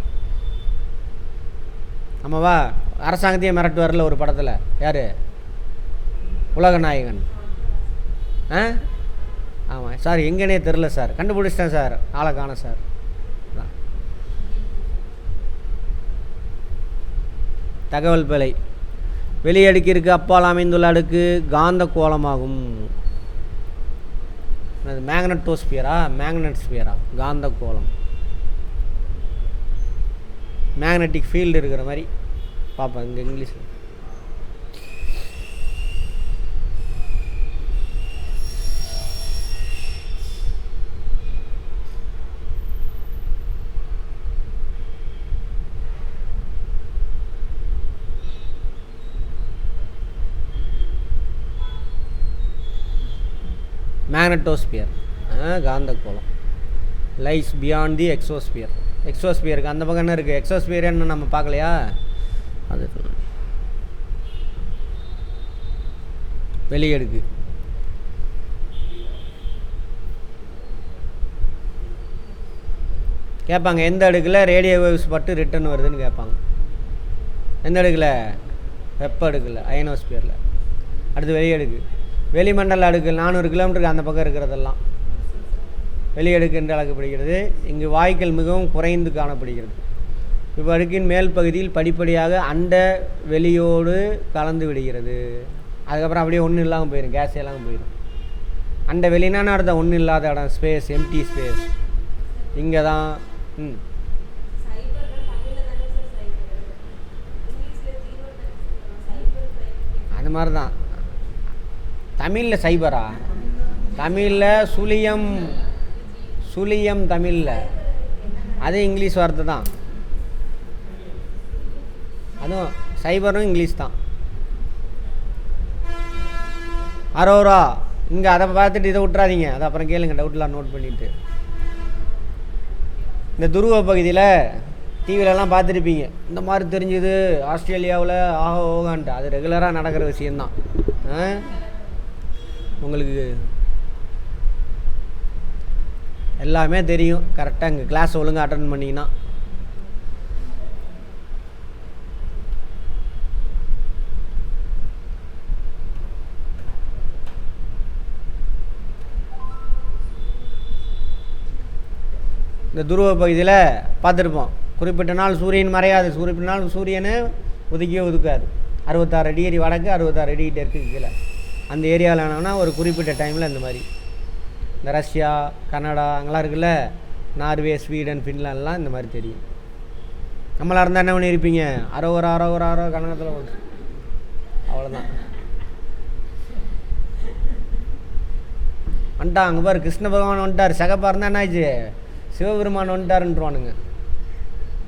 ஆமாவா? அரசாங்கத்தையே மிரட்டு வரல ஒரு படத்தில். யார்? உலகநாயகன். ஆமாம் சார், எங்கேனே தெரில சார், கண்டுபிடிச்சிட்டேன் சார், ஆளை காணோம் சார். தகவல் பிழை. வெளியடுக்கிற்கு அப்பால் அமைந்துள்ள அடுக்கு காந்த கோளமாகும். மேக்னெட்டோஸ்பியரா காந்த கோளம். மேக்னெட்டிக் ஃபீல்டு இருக்கிற மாதிரி பார்ப்பேன் இங்கே இங்கிலீஷில். மேக்னட்டோஸ்பியர் காந்த கோளம் லைஸ் பியாண்ட் தி எக்ஸோஸ்பியர். எக்ஸோஸ்பியருக்கு அந்த பக்கம் என்ன இருக்குது? எக்ஸோஸ்பியர் என்ன நம்ம பார்க்கலையா? அது வெளியடுக்கு. கேட்பாங்க எந்த அடுக்கில் ரேடியோ வேவ்ஸ் பட்டு ரிட்டர்ன் வருதுன்னு கேட்பாங்க. எந்த அடுக்கில்? வெப்ப அடுக்கில், அயனோஸ்பியரில். அடுத்து வெளியடுக்கு. வெளிமண்டல அடுக்கு 400 கிலோமீட்டருக்கு அந்த பக்கம் இருக்கிறதெல்லாம் வெளியடுக்கு என்று அழைக்கப்படுகிறது. இங்கு வாயுக்கள் மிகவும் குறைந்து காணப்படுகிறது. இவ்வடுக்கின் மேல் பகுதியில் படிப்படியாக அண்ட வெளியோடு கலந்து விடுகிறது. அதுக்கப்புறம் அப்படியே ஒன்றும் இல்லாமல் போயிடும், கேஸ் இல்லாமல் போயிடும். அண்ட வெளினான அர்த்தம் ஒன்றும் இல்லாத இடம், ஸ்பேஸ், எம்டி ஸ்பேஸ். இங்கே தான் அது மாதிரி தான். தமிழில் சைபரா? தமிழில் சுழியம் தமிழில். அது இங்கிலீஷ் வார்த்தை தான். அதுவும் சைபரும் இங்கிலீஷ் தான். அரோரா இங்கே அதை பார்த்துட்டு இதை விட்றாதீங்க, அதை அப்புறம் கேளுங்க, டவுட்லாம் நோட் பண்ணிவிட்டு. இந்த துருவ பகுதியில் டிவிலெலாம் பார்த்துருப்பீங்க, இந்த மாதிரி தெரிஞ்சுது ஆஸ்திரேலியாவில் ஓகான்ட்டு. அது ரெகுலராக நடக்கிற விஷயந்தான். உங்களுக்கு எல்லாமே தெரியும் கரெக்டாக. இங்கே கிளாஸ் ஒழுங்காக அட்டன் பண்ணிங்கன்னா. இந்த துருவ பகுதியில் பார்த்துருப்போம், குறிப்பிட்ட நாள் சூரியன் மறையாது, குறிப்பிட்ட நாள் சூரியனை ஒதுக்கியே ஒதுக்காது. 66 டிகிரி வடக்கு, 66 டிகிரி தெற்கு கீழே அந்த ஏரியாவில் ஆனோன்னா ஒரு குறிப்பிட்ட டைமில் இந்த மாதிரி இந்த ரஷ்யா, கனடா அங்கெல்லாம் இருக்குல்ல, நார்வே, ஸ்வீடன், ஃபின்லாண்ட்லாம் இந்த மாதிரி தெரியும். நம்மளாக இருந்தால் என்ன பண்ணியிருப்பீங்க, அரோரா கன்னடத்தில் அவ்வளோதான். வந்துட்டான் அங்கே பாரு, கிருஷ்ண பகவான் வந்துட்டார். சகப்பாக இருந்தால் என்ன ஆச்சு, சிவபெருமான் வந்துட்டாருன்றானுங்க.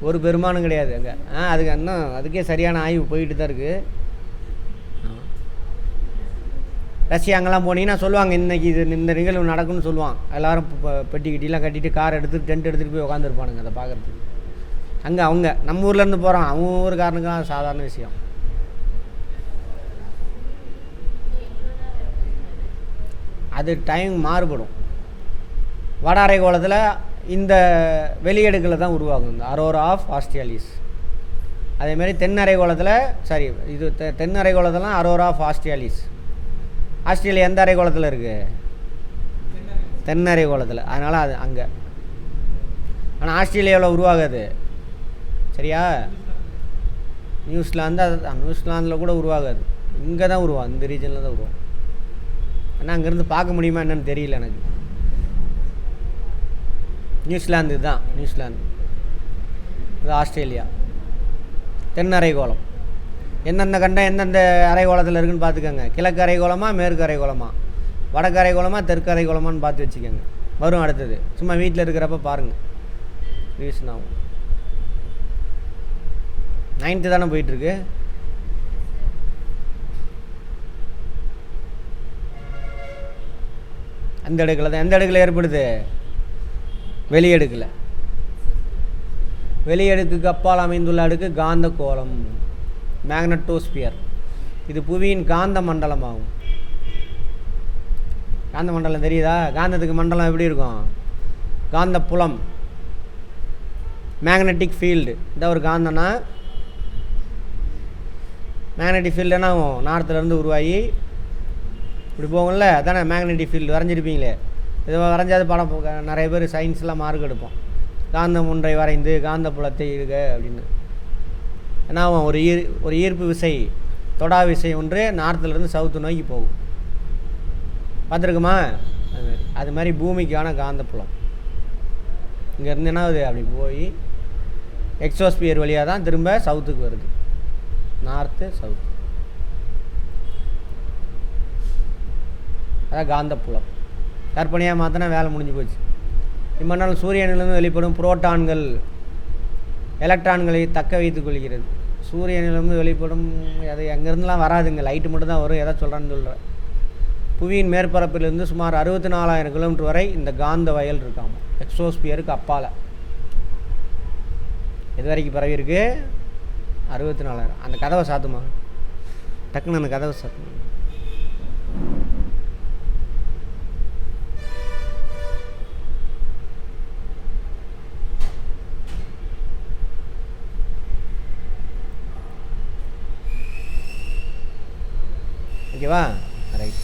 ஒரு பெருமானும் கிடையாது அங்கே. அதுக்கு இன்னும் அதுக்கே சரியான ஆய்வு போயிட்டு தான் இருக்குது. ரஷ்யா அங்கெல்லாம் போனீங்கன்னா சொல்லுவாங்க, இன்றைக்கி இது இந்த நிகழ்வு நடக்கும்னு சொல்லுவான். எல்லோரும் பெட்டி கிட்டிலாம் கட்டிட்டு கார் எடுத்துகிட்டு டென்ட் எடுத்துகிட்டு போய் உட்காந்துருப்பானுங்க அதை பார்க்குறதுக்கு. அங்கே அவங்க நம்ம ஊர்லேருந்து போகிறோம், அவங்க ஊருக்காரனுக்கு சாதாரண விஷயம். அது டைம் மாறுபடும். வட அரைக்கோளத்தில் இந்த வெளியடுக்கில் தான் உருவாகும் இந்த அரோரா ஆஃப் ஆஸ்ட்ரேலிஸ். அதேமாதிரி தென் அரைக்கோளத்தில் இது தென் அரைக்கோளத்துலாம் அரோரா ஆஃப் ஆஸ்ட்ரேலிஸ். ஆஸ்திரேலியா எந்த அரைக்கோளத்தில் இருக்குது, தென் அரைக்கோளத்தில். அதனால் அது அங்கே. ஆனால் ஆஸ்திரேலியாவில் உருவாகாது, சரியா? நியூசிலாந்தில் கூட உருவாகாது, இங்கே தான் உருவாகும், இந்த ரீஜனில் தான் உருவாகும். ஆனால் அங்கேருந்து பார்க்க முடியுமா என்னன்னு தெரியல எனக்கு. நியூசிலாந்து தான், நியூசிலாந்து இது ஆஸ்திரேலியா. தென் அரைக்கோளம் எந்தெந்த கண்டம் எந்தெந்த அரைக்கோளத்தில் இருக்குதுன்னு பார்த்துக்கோங்க. கிழக்கு அரைக்கோளமா, மேற்கு அரைக்கோளமா, வடக்கு அரைக்கோளமா, தெற்கு அரைக்கோளமான்னு பார்த்து வச்சுக்கோங்க. வரும் அடுத்தது. சும்மா வீட்டில் இருக்கிறப்ப பாருங்கள், ரீசன் ஆகும். 9th தானே போயிட்டுருக்கு. அந்த அடுக்கில் தான். எந்த அடுக்கில் ஏற்படுது, வெளியடுக்கில். வெளியடுக்குக்கு அப்பால் அமைந்துள்ள அடுக்கு காந்த கோளம், மேக்னட்டோஸ்பியர். இது புவியின் காந்த மண்டலமாகும். காந்த மண்டலம் தெரியுதா? காந்தத்துக்கு மண்டலம் எப்படி இருக்கும், காந்த புலம், மேக்னெட்டிக் ஃபீல்டு. இந்த ஒரு காந்தம்னா மேக்னெட்டிக் ஃபீல்டு என்ன ஆகும், நார்த்துலேருந்து உருவாகி இப்படி போகும்ல, அதானே மேக்னெட்டிக் ஃபீல்டு. வரைஞ்சிருப்பீங்களே, இதை வரைஞ்சாது படம் நிறைய பேர் சயின்ஸ்லாம் மார்க் எடுப்போம். காந்தம் ஒன்றை வரைந்து காந்த புலத்தை இருக்க அப்படின்னு. ஏன்னா ஒரு ஈர்ப்பு விசை, தொடா விசை ஒன்று நார்த்துலேருந்து சவுத்து நோக்கி போகும். பார்த்துருக்குமா? அது மாதிரி பூமிக்கான காந்தப்புலம் இங்கேருந்து என்ன ஆகுது, அப்படி போய் எக்ஸோஸ்பியர் வழியாக தான் திரும்ப சவுத்துக்கு வருது. நார்த்து சவுத்து, அதான் காந்தப்புலம். கற்பனையாக மாற்றினா வேலை முடிஞ்சு போச்சு. இம்மண்ணால் சூரியனிலிருந்து வெளிப்படும் புரோட்டான்கள் எலக்ட்ரான்களை தக்க வைத்துக் கொள்கிறது. சூரியனிலிருந்து வெளிப்படும் அது எங்கேருந்துலாம் வராதுங்க, லைட்டு மட்டும் தான் வரும். எதை சொல்கிறான்னு சொல்கிறேன். புவியின் மேற்பரப்பிலிருந்து சுமார் 64,000 கிலோமீட்டர் வரை இந்த காந்த வயல் இருக்காமா, எக்ஸோஸ்பியருக்கு அப்பால். எது வரைக்கும் பரவி இருக்கு, 64,000. அந்த கதவை சாத்துமா, டக்குன்னு அந்த கதவை சாத்துமா. ஓகேவா, ரைட்.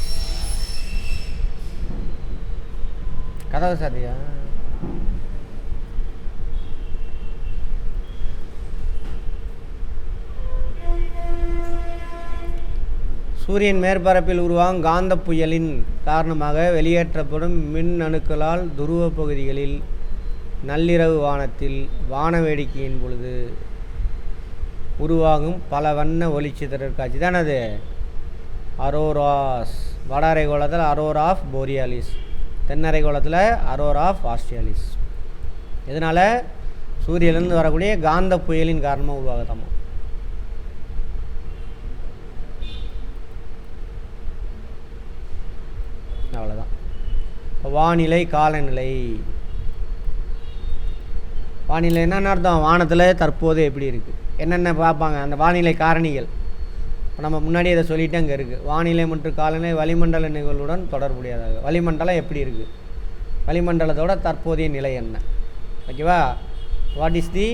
கதவை சாத்தியா? சூரியன் மேற்பரப்பில் உருவாகும் காந்த புயலின் காரணமாக வெளியேற்றப்படும் மின் அணுக்களால் துருவ பகுதிகளில் நள்ளிரவு வானத்தில் வான வேடிக்கையின் பொழுது உருவாகும் பல வண்ண ஒளிச்சிதறல் காட்சி தான் அது அரோராஸ். வட அரைக்கோளத்தில் அரோரா ஆஃப் போரியாலிஸ், தென் அரைக்கோளத்தில் அரோரா ஆஃப் ஆஸ்ட்ரேலிஸ். இதனால் சூரியனிலிருந்து வரக்கூடிய காந்த புயலின் காரணமாக உருவாகுதாமா. வானிலை காலநிலை. வானிலை என்னென்ன அர்த்தம்? வானத்தில் தற்போது எப்படி இருக்குது, என்னென்ன பார்ப்பாங்க அந்த வானிலை காரணிகள். இப்போ நம்ம முன்னாடி இதை சொல்லிவிட்டு அங்கே இருக்குது. வானிலை மற்றும் காலநிலை வளிமண்டல நிகழ்வுடன் தொடர்புடையதாக. வளிமண்டலம் எப்படி இருக்குது, வளிமண்டலத்தோட தற்போதைய நிலை என்ன, ஓகேவா? What is the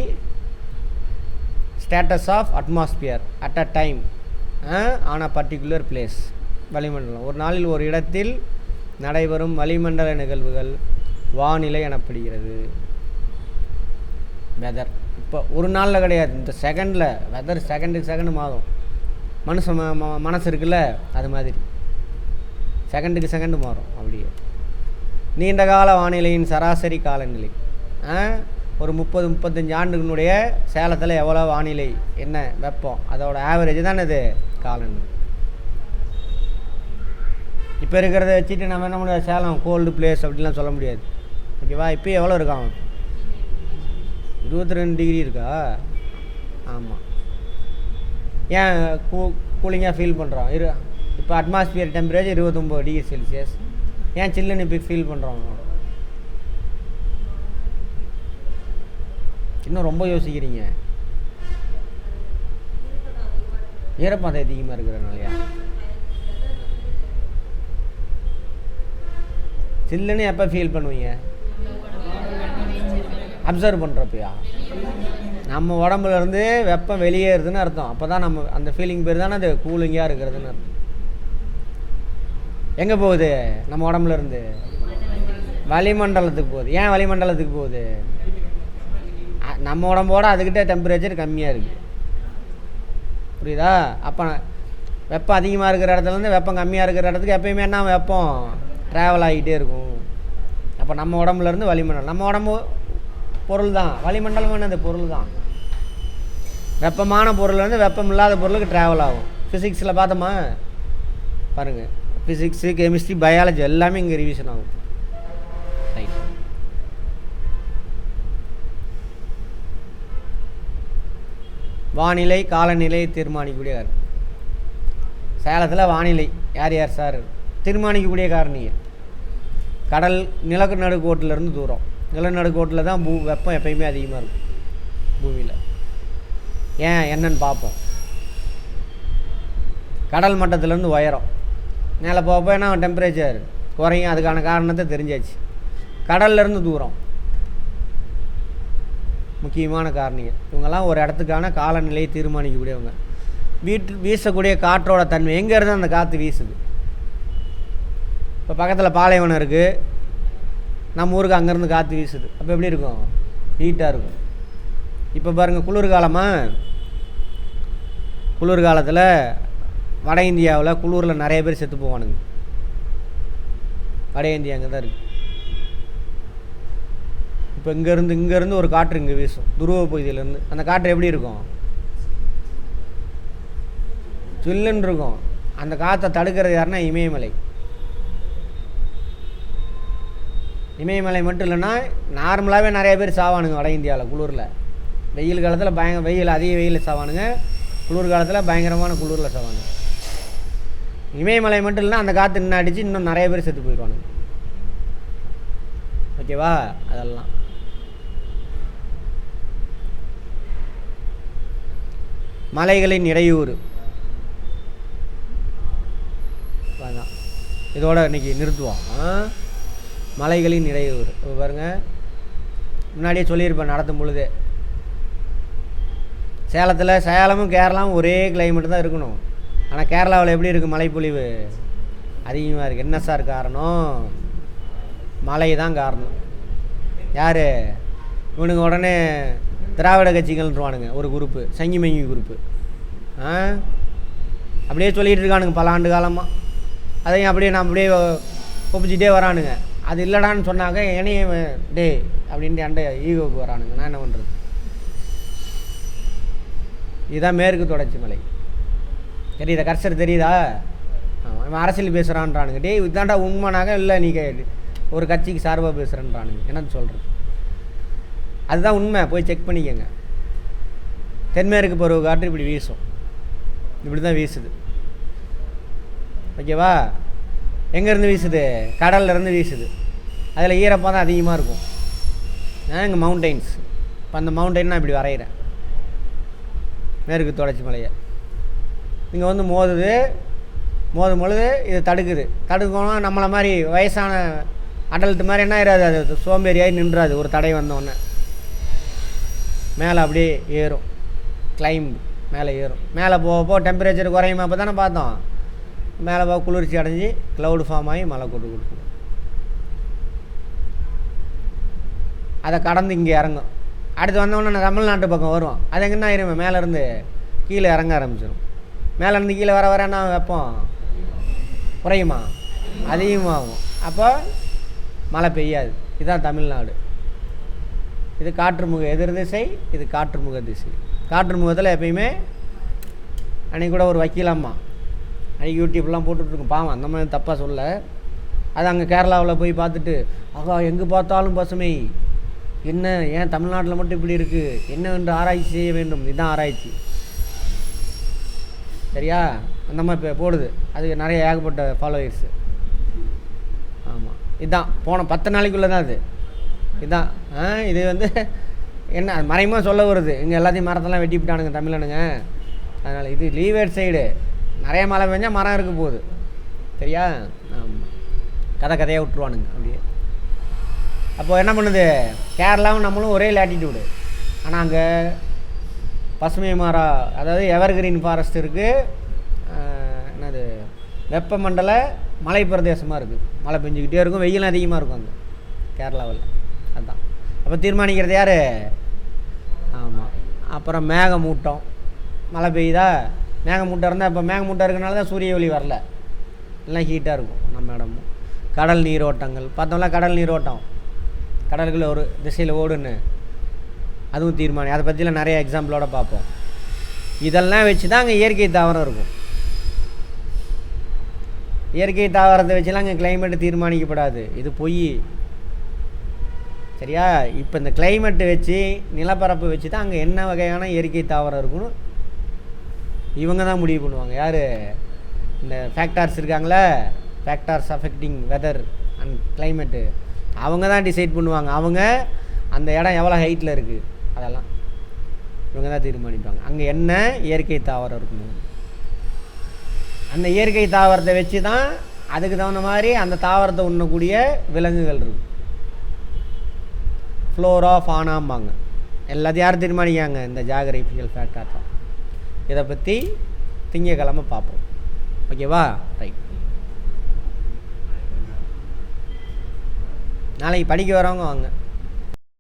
status of atmosphere at a time on a particular place. வளிமண்டலம் ஒரு நாளில் ஒரு இடத்தில் நடைபெறும் வளிமண்டல நிகழ்வுகள் வானிலை எனப்படுகிறது. வெதர் இப்போ ஒரு நாளில் கிடையாது, இந்த செகண்டில் வெதர் செகண்டுக்கு செகண்டு மாறும். மனசு இருக்குல்ல, அது மாதிரி செகண்டுக்கு செகண்டு மாறும். அப்படியே நீண்ட கால வானிலையின் சராசரி காலநிலை ஒரு 30-35 ஆண்டுகளுடைய சேலத்தில் எவ்வளோ வானிலை என்ன வெப்பம், அதோட ஆவரேஜ் தானே இது காலநிலை. இப்போ இருக்கிறத வச்சுட்டு நம்ம என்ன முடியாது, சேலம் கோல்டு பிளேஸ் அப்படின்லாம் சொல்ல முடியாது, ஓகேவா? இப்போ எவ்வளோ இருக்கான்? 22 டிகிரி இருக்கா? ஆமாம். ஏன் கூலிங்காக ஃபீல் பண்ணுறோம்? இப்போ அட்மாஸ்பியர் டெம்பரேச்சர் 29 டிகிரி செல்சியஸ். ஏன் சில்லுன்னு இப்போ ஃபீல் பண்ணுறோம்? இன்னும் ரொம்ப யோசிக்கிறீங்க. ஈரப்பதம் அதிகமாக இருக்கிறனாலயா? சில்லுன்னு எப்போ ஃபீல் பண்ணுவீங்க? அப்சர்வ் பண்ணுறப்பையா? நம்ம உடம்புலேருந்து வெப்பம் வெளியேறுதுன்னு அர்த்தம். அப்போ தான் நம்ம அந்த ஃபீலிங் பேர் தானே அது கூலிங்காக இருக்கிறதுன்னு அர்த்தம். எங்கே போகுது நம்ம உடம்புலேருந்து? வளிமண்டலத்துக்கு போகுது. ஏன் வளிமண்டலத்துக்கு போகுது? நம்ம உடம்போட அதுக்கிட்ட டெம்பரேச்சர் கம்மியாக இருக்குது, புரியுதா? அப்போ வெப்பம் அதிகமாக இருக்கிற இடத்துலேருந்து வெப்பம் கம்மியாக இருக்கிற இடத்துக்கு எப்பயுமே என்ன வெப்பம் ட்ராவல் ஆகிட்டே இருக்கும். அப்போ நம்ம உடம்புலேருந்து வளிமண்டலம், நம்ம உடம்பு பொருள் தான். வளிமண்டலம் என்னது? பொருள் தான். வெப்பமான பொருள்லேருந்து வெப்பம் இல்லாத பொருளுக்கு ட்ராவல் ஆகும். ஃபிசிக்ஸில் பார்த்தோமா பாருங்கள், ஃபிசிக்ஸு கெமிஸ்ட்ரி பயாலஜி எல்லாமே இங்கே ரிவிஷன் ஆகும். ரைட். வானிலை காலநிலை தீர்மானிக்கக்கூடிய காரணம். சேலத்தில் வானிலை யார் யார் சார் தீர்மானிக்கக்கூடிய காரணிகள்? கடல் நிலநடுக்கோட்டிலேருந்து தூரம். நிலநடுக்கோட்டில் தான் வெப்பம் எப்பயுமே அதிகமாக இருக்கும் பூமியில். ஏன் என்னன்னு பார்ப்போம். கடல் மட்டத்திலேருந்து உயரம் மேலே போக என்ன டெம்பரேச்சர் குறையும். அதுக்கான காரணத்தை தெரிஞ்சாச்சு. கடல்லேருந்து தூரம் முக்கியமான காரணிகள். இவங்கெல்லாம் ஒரு இடத்துக்கான காலநிலையை தீர்மானிக்கக்கூடியவங்க. வீசக்கூடிய காற்றோட தன்மை, எங்கேருந்து அந்த காற்று வீசுது. இப்போ பக்கத்தில் பாலைவனம் இருக்குது, நம்ம ஊருக்கு அங்கேருந்து காற்று வீசுது. அப்போ எப்படி இருக்கும்? ஹீட்டாக இருக்கும். இப்போ பாருங்கள், குளிர்காலத்தில் வட இந்தியாவில் குளிரில் நிறைய பேர் செத்து போவானுங்க. வட இந்தியா அங்கே தான் இருக்குது. இப்போ இங்கேருந்து ஒரு காற்று இங்கே வீசும், துருவ பகுதியிலேருந்து. அந்த காற்று எப்படி இருக்கும்? சில்லுன்னு இருக்கும். அந்த காற்றை தடுக்கிறது யாருன்னா இமயமலை. இமயமலை மட்டும் இல்லைன்னா நார்மலாகவே நிறைய பேர் சாவானுங்க வட இந்தியாவில் குளிரில். வெயில் காலத்தில் வெயில் அதிக வெயிலில் சாவானுங்க, குளிர் காலத்தில் பயங்கரமான குளிரில் சாவானுங்க. இமயமலை மட்டும் இல்லைன்னா அந்த காற்று இன்னும் அடித்து இன்னும் நிறைய பேர் செத்து போயிடுவானுங்க. ஓகேவா? அதெல்லாம் மலைகளின் இடையூறு. அதான் இதோட இன்றைக்கி நிறுத்துவோம். மலைகளின் இடையூறு பாருங்கள், முன்னாடியே சொல்லியிருப்பேன் நடத்தும் பொழுது. சேலமும் கேரளாவும் ஒரே கிளைமேட்டு தான் இருக்கணும். ஆனால் கேரளாவில் எப்படி இருக்குது? மழைப்பொழிவு அதிகமாக இருக்குது. என்ன சார் காரணம்? மழை தான் காரணம். யார் இவனுங்க? உடனே திராவிட கட்சிகள்ன்றானுங்க ஒரு குரூப்பு, சங்கிமங்கி குரூப்பு. அப்படியே சொல்லிகிட்டு இருக்கானுங்க பல ஆண்டு காலமாக. அதையும் அப்படியே ஒப்பிச்சிட்டே வரானுங்க. அது இல்லைடான்னு சொன்னாங்க, என்னையே டே அப்படின்ட்டு அண்டை ஈகோவுக்கு வரானுங்க. நான் என்ன பண்ணுறது? இதுதான் மேற்கு தொடர்ச்சி மலை. தெரியுதா? கர்சர் தெரியுதா? இவன் அரசியல் பேசுகிறான்றானுங்க. டே இதாண்டா உண்மைனாக இல்லை, நீ ஒரு கட்சிக்கு சார்பாக பேசுகிறேன்றானுங்க. என்னன்னு சொல்கிறது? அதுதான் உண்மை. போய் செக் பண்ணிக்கங்க. தென்மேற்கு பருவ காற்று இப்படி வீசும், இப்படி தான் வீசுது. ஓகேவா? எங்கேருந்து வீசுது? கடல்லேருந்து வீசுது. அதில் ஈரப்பதம் அதிகமாக இருக்கும். இங்கே மவுண்டெயின்ஸ். இப்போ அந்த மவுண்டெயின் நான் இப்படி வரைகிறேன், மேற்கு தொடர்ச்சி மலையை. இங்கே வந்து மோதும் பொழுது இது தடுக்கணும். நம்மளை மாதிரி வயசான அடல்ட்டு மாதிரி என்ன ஆயிடாது, அது சோம்பேறியாகி நின்றாது. ஒரு தடை வந்தோடனே மேலே அப்படியே ஏறும், கிளைம்ப் மேலே ஏறும். மேலே போக டெம்பரேச்சர் குறையுமா? அப்போ தானே பார்த்தோம். மேலே போக குளிர்ச்சி அடைஞ்சி க்ளவுடு ஃபார்ம் ஆகி மழை கொடுக்கும். அதை கடந்து இங்கே இறங்கும். அடுத்து வந்தோடனே நான் தமிழ்நாட்டு பக்கம் வருவோம். அது எங்கன்னா ஆயிருமே, மேலேருந்து கீழே இறங்க ஆரம்பிச்சிடும். மேலேருந்து கீழே வர என்ன வைப்போம், குறையுமா? அதிகமாகும். அப்போ மழை பெய்யாது. இதுதான் தமிழ்நாடு. இது காற்றுமுக எதிர் திசை, இது காற்றுமுக திசை. காற்றுமுகத்தில் எப்பயுமே அன்றைக்கி கூட ஒரு வக்கீலம்மா அன்றைக்கி யூடியூப்லாம் போட்டுட்ருக்கோம். பாவம், அந்த மாதிரி தப்பாக சொல்ல. அது அங்கே கேரளாவில் போய் பார்த்துட்டு, ஆகா எங்கே பார்த்தாலும் பசுமை, என்ன ஏன் தமிழ்நாட்டில் மட்டும் இப்படி இருக்குது, என்னவென்று ஆராய்ச்சி செய்ய வேண்டும். இதுதான் ஆராய்ச்சி, சரியா? அந்த மாதிரி இப்போ போடுது. அது நிறைய ஏகப்பட்ட ஃபாலோவர்ஸு. ஆமாம், இதுதான் போன 10 நாளைக்குள்ளே தான் அது. இதுதான் இது வந்து என்ன மறைமுகமாக சொல்ல வருது, இங்கே எல்லாத்தையும் மரத்தெல்லாம் வெட்டி விட்டானுங்க தமிழனுங்க. அதனால் இது லீவேட் சைடு நிறைய மழை பெஞ்சால் மரம் இருக்க போகுது, சரியா? ஆமாம், கதையாக விட்டுருவானுங்க அப்படியே. அப்போது என்ன பண்ணுது, கேரளாவும் நம்மளும் ஒரே லேட்டிடியூடு. ஆனால் அங்கே பசுமை மரம், அதாவது எவர்கிரீன் ஃபாரஸ்ட் இருக்குது. என்னது, வெப்பமண்டல மலை பிரதேசமாக இருக்குது. மழை பெஞ்சிக்கிட்டே இருக்கும், வெயில் அதிகமாக இருக்கும் அங்கே கேரளாவில். அதுதான் அப்போ தீர்மானிக்கிறது யார்? ஆமாம். அப்புறம் மேகமூட்டம், மழை பெய்யுதா, மேகமூட்டம் இருந்தால், இப்போ மேகமூட்டம் இருக்கிறனால தான் சூரிய ஒளி வரல, எல்லாம் ஹீட்டாக இருக்கும் நம்ம இடமும். கடல் நீரோட்டங்கள் பார்த்தோம்ல, கடல் நீரோட்டம் கடலுக்குள்ள ஒரு திசையில் ஓடுன்னு, அதுவும் தீர்மானம். அதை பற்றிலாம் நிறைய எக்ஸாம்பிளோட பார்ப்போம். இதெல்லாம் வச்சு தான் அங்கே இயற்கை தாவரம் இருக்கும். இயற்கை தாவரத்தை வச்சுலாம் அங்கே கிளைமேட்டு தீர்மானிக்கப்படாது, இது பொய், சரியா? இப்போ இந்த கிளைமேட்டு வச்சு, நிலப்பரப்பு வச்சு தான் அங்கே என்ன வகையான இயற்கை தாவரம் இருக்குன்னு இவங்க தான் முடிவு பண்ணுவாங்க. யார்? இந்த ஃபேக்டர்ஸ் இருக்காங்களே, factors affecting weather and climate, அவங்க தான் டிசைட் பண்ணுவாங்க. அவங்க அந்த இடம் எவ்வளோ ஹைட்டில் இருக்குது அதெல்லாம் இவங்க தான் தீர்மானிப்பாங்க. அங்கே என்ன இயற்கை தாவரம் இருக்கணும், அந்த இயற்கை தாவரத்தை வச்சு தான் அதுக்கு தகுந்த மாதிரி அந்த தாவரத்தை உண்ணக்கூடிய விலங்குகள் இருக்கும். ஃப்ளோரா ஃபானாம்பாங்க. எல்லாத்தையும் யார் தீர்மானிக்காங்க? இந்த ஜாகிரபிக்கல் ஃபேக்டர் தான். இதை பற்றி திங்கக்கிழமை பார்ப்போம், ஓகேவா? ரைட். நாளைக்கு படிக்க வரவங்க வாங்க.